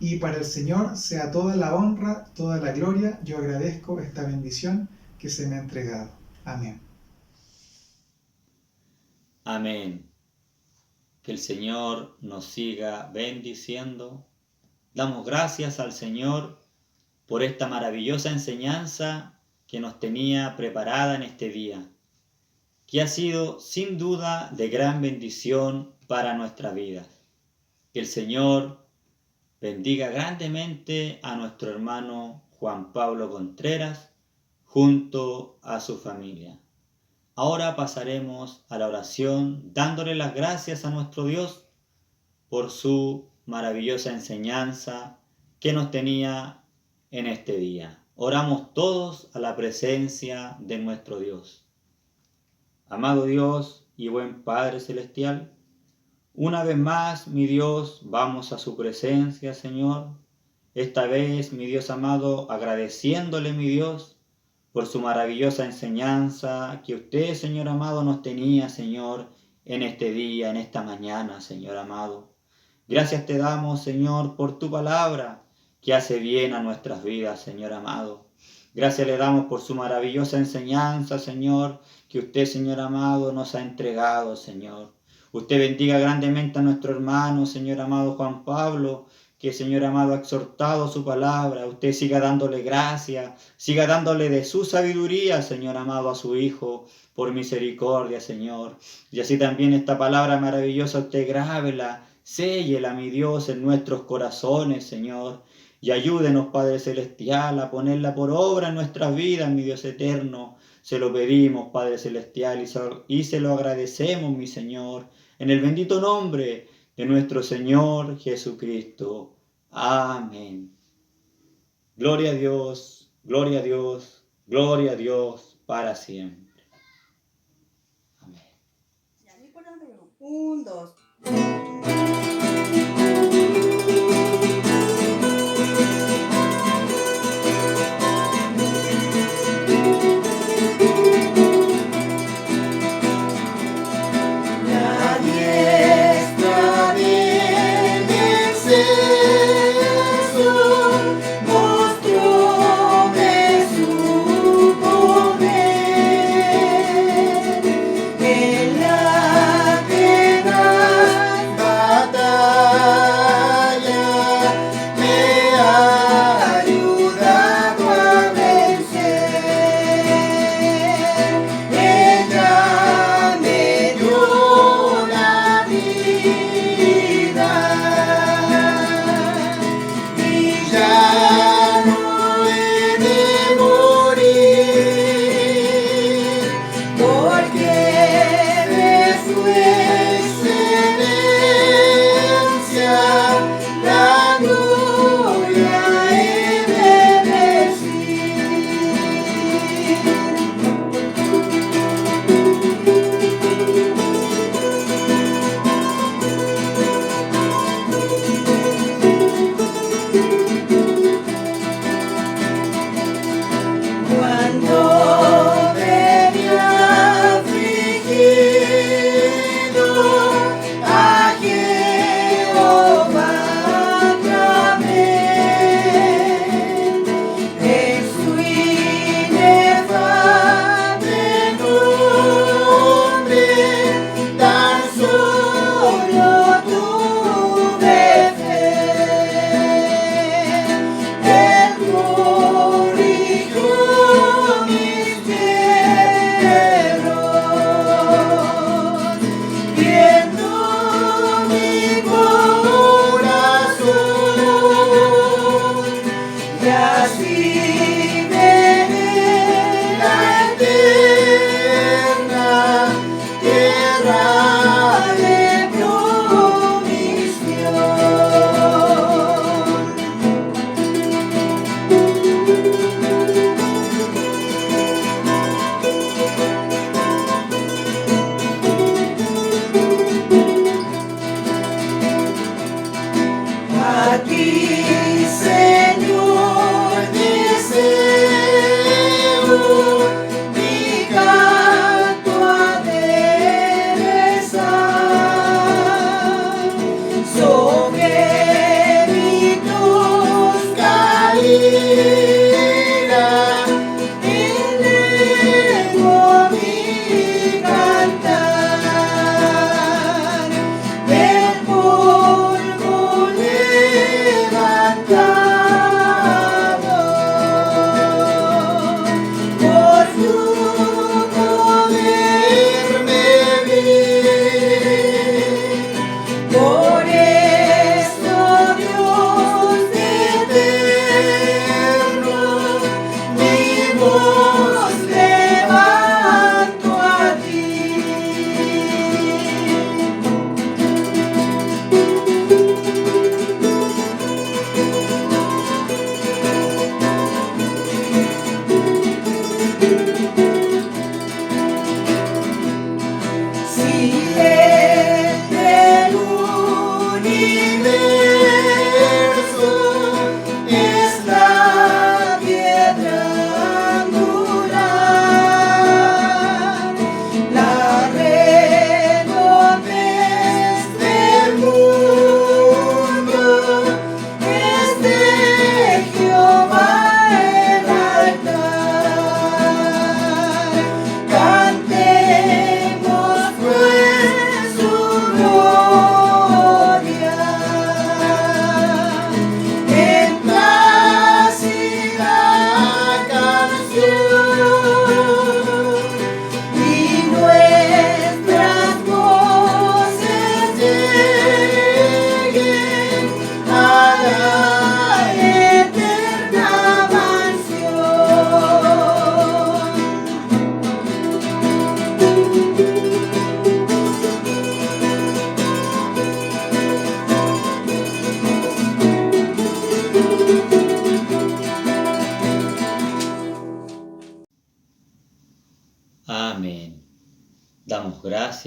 S3: y para el Señor sea toda la honra, toda la gloria. Yo agradezco esta bendición que se me ha entregado. Amén.
S1: Amén. Que el Señor nos siga bendiciendo. Damos gracias al Señor por esta maravillosa enseñanza que nos tenía preparada en este día, que ha sido sin duda de gran bendición para nuestra vida. Que el Señor bendiga grandemente a nuestro hermano Juan Pablo Contreras junto a su familia. Ahora pasaremos a la oración dándole las gracias a nuestro Dios por su maravillosa enseñanza que nos tenía en este día. Oramos todos a la presencia de nuestro Dios. Amado Dios y buen Padre Celestial, una vez más, mi Dios, vamos a su presencia, Señor. Esta vez, mi Dios amado, agradeciéndole, mi Dios, por su maravillosa enseñanza que usted, Señor amado, nos tenía, Señor, en este día, en esta mañana, Señor amado. Gracias te damos, Señor, por tu palabra que hace bien a nuestras vidas, Señor amado. Gracias le damos por su maravillosa enseñanza, Señor, que usted, Señor amado, nos ha entregado, Señor. Usted bendiga grandemente a nuestro hermano, Señor amado Juan Pablo, que, Señor amado, ha exhortado su palabra. Usted siga dándole gracia, siga dándole de su sabiduría, Señor amado, a su Hijo, por misericordia, Señor. Y así también esta palabra maravillosa, usted grábela, séllela, mi Dios, en nuestros corazones, Señor. Y ayúdenos, Padre Celestial, a ponerla por obra en nuestras vidas, mi Dios eterno. Se lo pedimos, Padre Celestial, y se lo agradecemos, mi Señor, en el bendito nombre de nuestro Señor Jesucristo. Amén. Gloria a Dios, gloria a Dios, gloria a Dios para siempre. Amén.
S2: Ya, mi corazón. 1, 2. En la piedad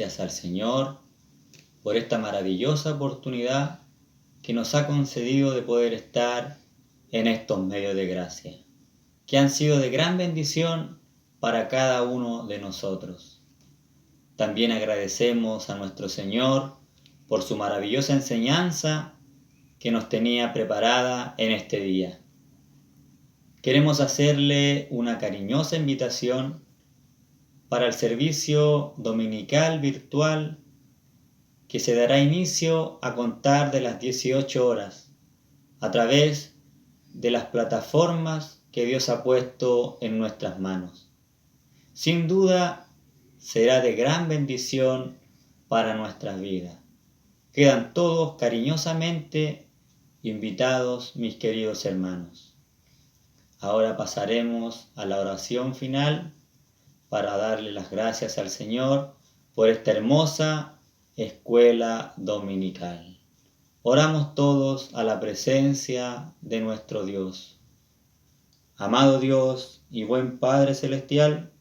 S1: gracias al Señor por esta maravillosa oportunidad que nos ha concedido de poder estar en estos medios de gracia, que han sido de gran bendición para cada uno de nosotros. También agradecemos a nuestro Señor por su maravillosa enseñanza que nos tenía preparada en este día. Queremos hacerle una cariñosa invitación para el servicio dominical virtual que se dará inicio a contar de las 18 horas a través de las plataformas que Dios ha puesto en nuestras manos. Sin duda será de gran bendición para nuestras vidas. Quedan todos cariñosamente invitados, mis queridos hermanos. Ahora pasaremos a la oración final para darle las gracias al Señor por esta hermosa escuela dominical. Oramos todos a la presencia de nuestro Dios. Amado Dios y buen Padre Celestial,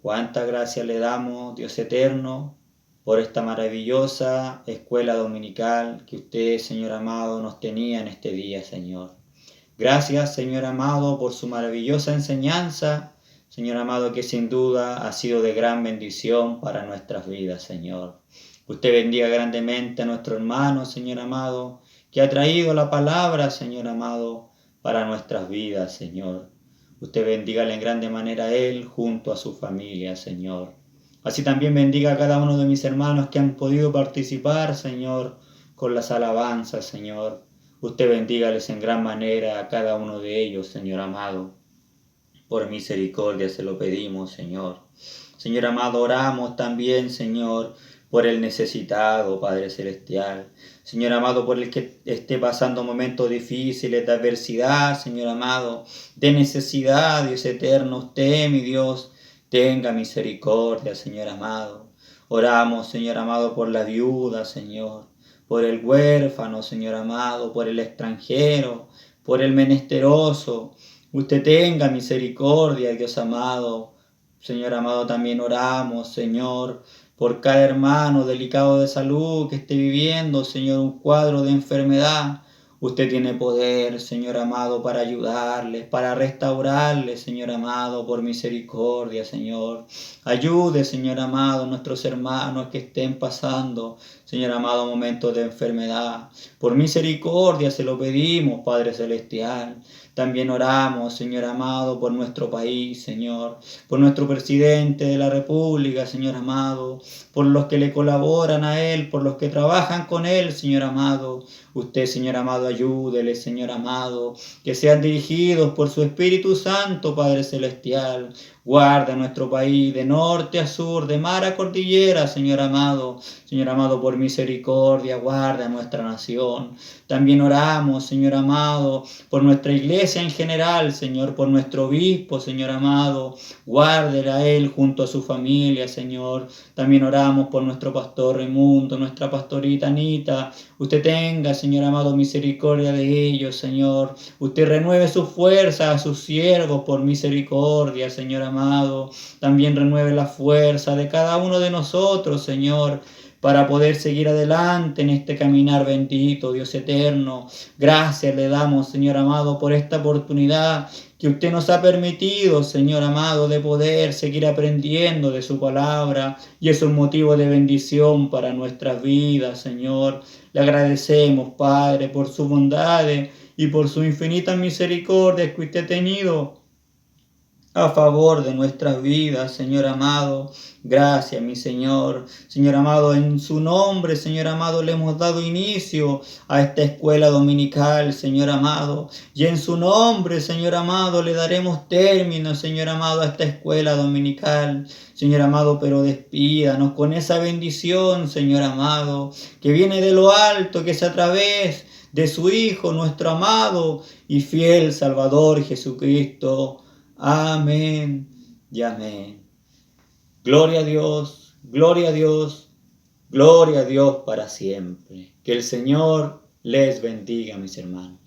S1: cuánta gracia le damos, Dios eterno, por esta maravillosa escuela dominical que usted, Señor amado, nos tenía en este día, Señor. Gracias, Señor amado, por su maravillosa enseñanza, Señor amado, que sin duda ha sido de gran bendición para nuestras vidas, Señor. Usted bendiga grandemente a nuestro hermano, Señor amado, que ha traído la palabra, Señor amado, para nuestras vidas, Señor. Usted bendígale en grande manera a él junto a su familia, Señor. Así también bendiga a cada uno de mis hermanos que han podido participar, Señor, con las alabanzas, Señor. Usted bendígales en gran manera a cada uno de ellos, Señor amado. Por misericordia se lo pedimos, Señor. Señor amado, oramos también, Señor, por el necesitado, Padre Celestial. Señor amado, por el que esté pasando momentos difíciles de adversidad, Señor amado, de necesidad, Dios eterno. Usted, mi Dios, tenga misericordia, Señor amado. Oramos, Señor amado, por la viuda, Señor, por el huérfano, Señor amado, por el extranjero, por el menesteroso. Usted tenga misericordia, Dios amado. Señor amado, también oramos, Señor, por cada hermano delicado de salud que esté viviendo, Señor, un cuadro de enfermedad. Usted tiene poder, Señor amado, para ayudarles, para restaurarles, Señor amado, por misericordia, Señor. Ayude, Señor amado, a nuestros hermanos que estén pasando, Señor amado, momentos de enfermedad. Por misericordia se lo pedimos, Padre Celestial. También oramos, Señor amado, por nuestro país, Señor, por nuestro presidente de la República, Señor amado, por los que le colaboran a él, por los que trabajan con él, Señor amado. Usted, Señor amado, ayúdele, Señor amado, que sean dirigidos por su Espíritu Santo, Padre Celestial. Guarda nuestro país de norte a sur, de mar a cordillera, Señor amado. Señor amado, por misericordia, guarda nuestra nación. También oramos, Señor amado, por nuestra iglesia en general, Señor, por nuestro obispo, Señor amado. Guárdela a él junto a su familia, Señor. También oramos por nuestro pastor Raimundo, nuestra pastorita Anita. Usted tenga, Señor amado, misericordia de ellos, Señor. Usted renueve su fuerza a sus siervos por misericordia, Señor amado. También renueve la fuerza de cada uno de nosotros, Señor, para poder seguir adelante en este caminar bendito, Dios eterno. Gracias le damos, Señor amado, por esta oportunidad que usted nos ha permitido, Señor amado, de poder seguir aprendiendo de su palabra, y es un motivo de bendición para nuestras vidas, Señor. Le agradecemos, Padre, por su bondad y por su infinita misericordia que usted ha tenido a favor de nuestras vidas, Señor amado. Gracias, mi Señor. Señor amado, en su nombre, Señor amado, le hemos dado inicio a esta escuela dominical, Señor amado. Y en su nombre, Señor amado, le daremos término, Señor amado, a esta escuela dominical. Señor amado, pero despídanos con esa bendición, Señor amado, que viene de lo alto, que es a través de su Hijo, nuestro amado y fiel Salvador Jesucristo. Amén y amén. Gloria a Dios, gloria a Dios, gloria a Dios para siempre. Que el Señor les bendiga, mis hermanos.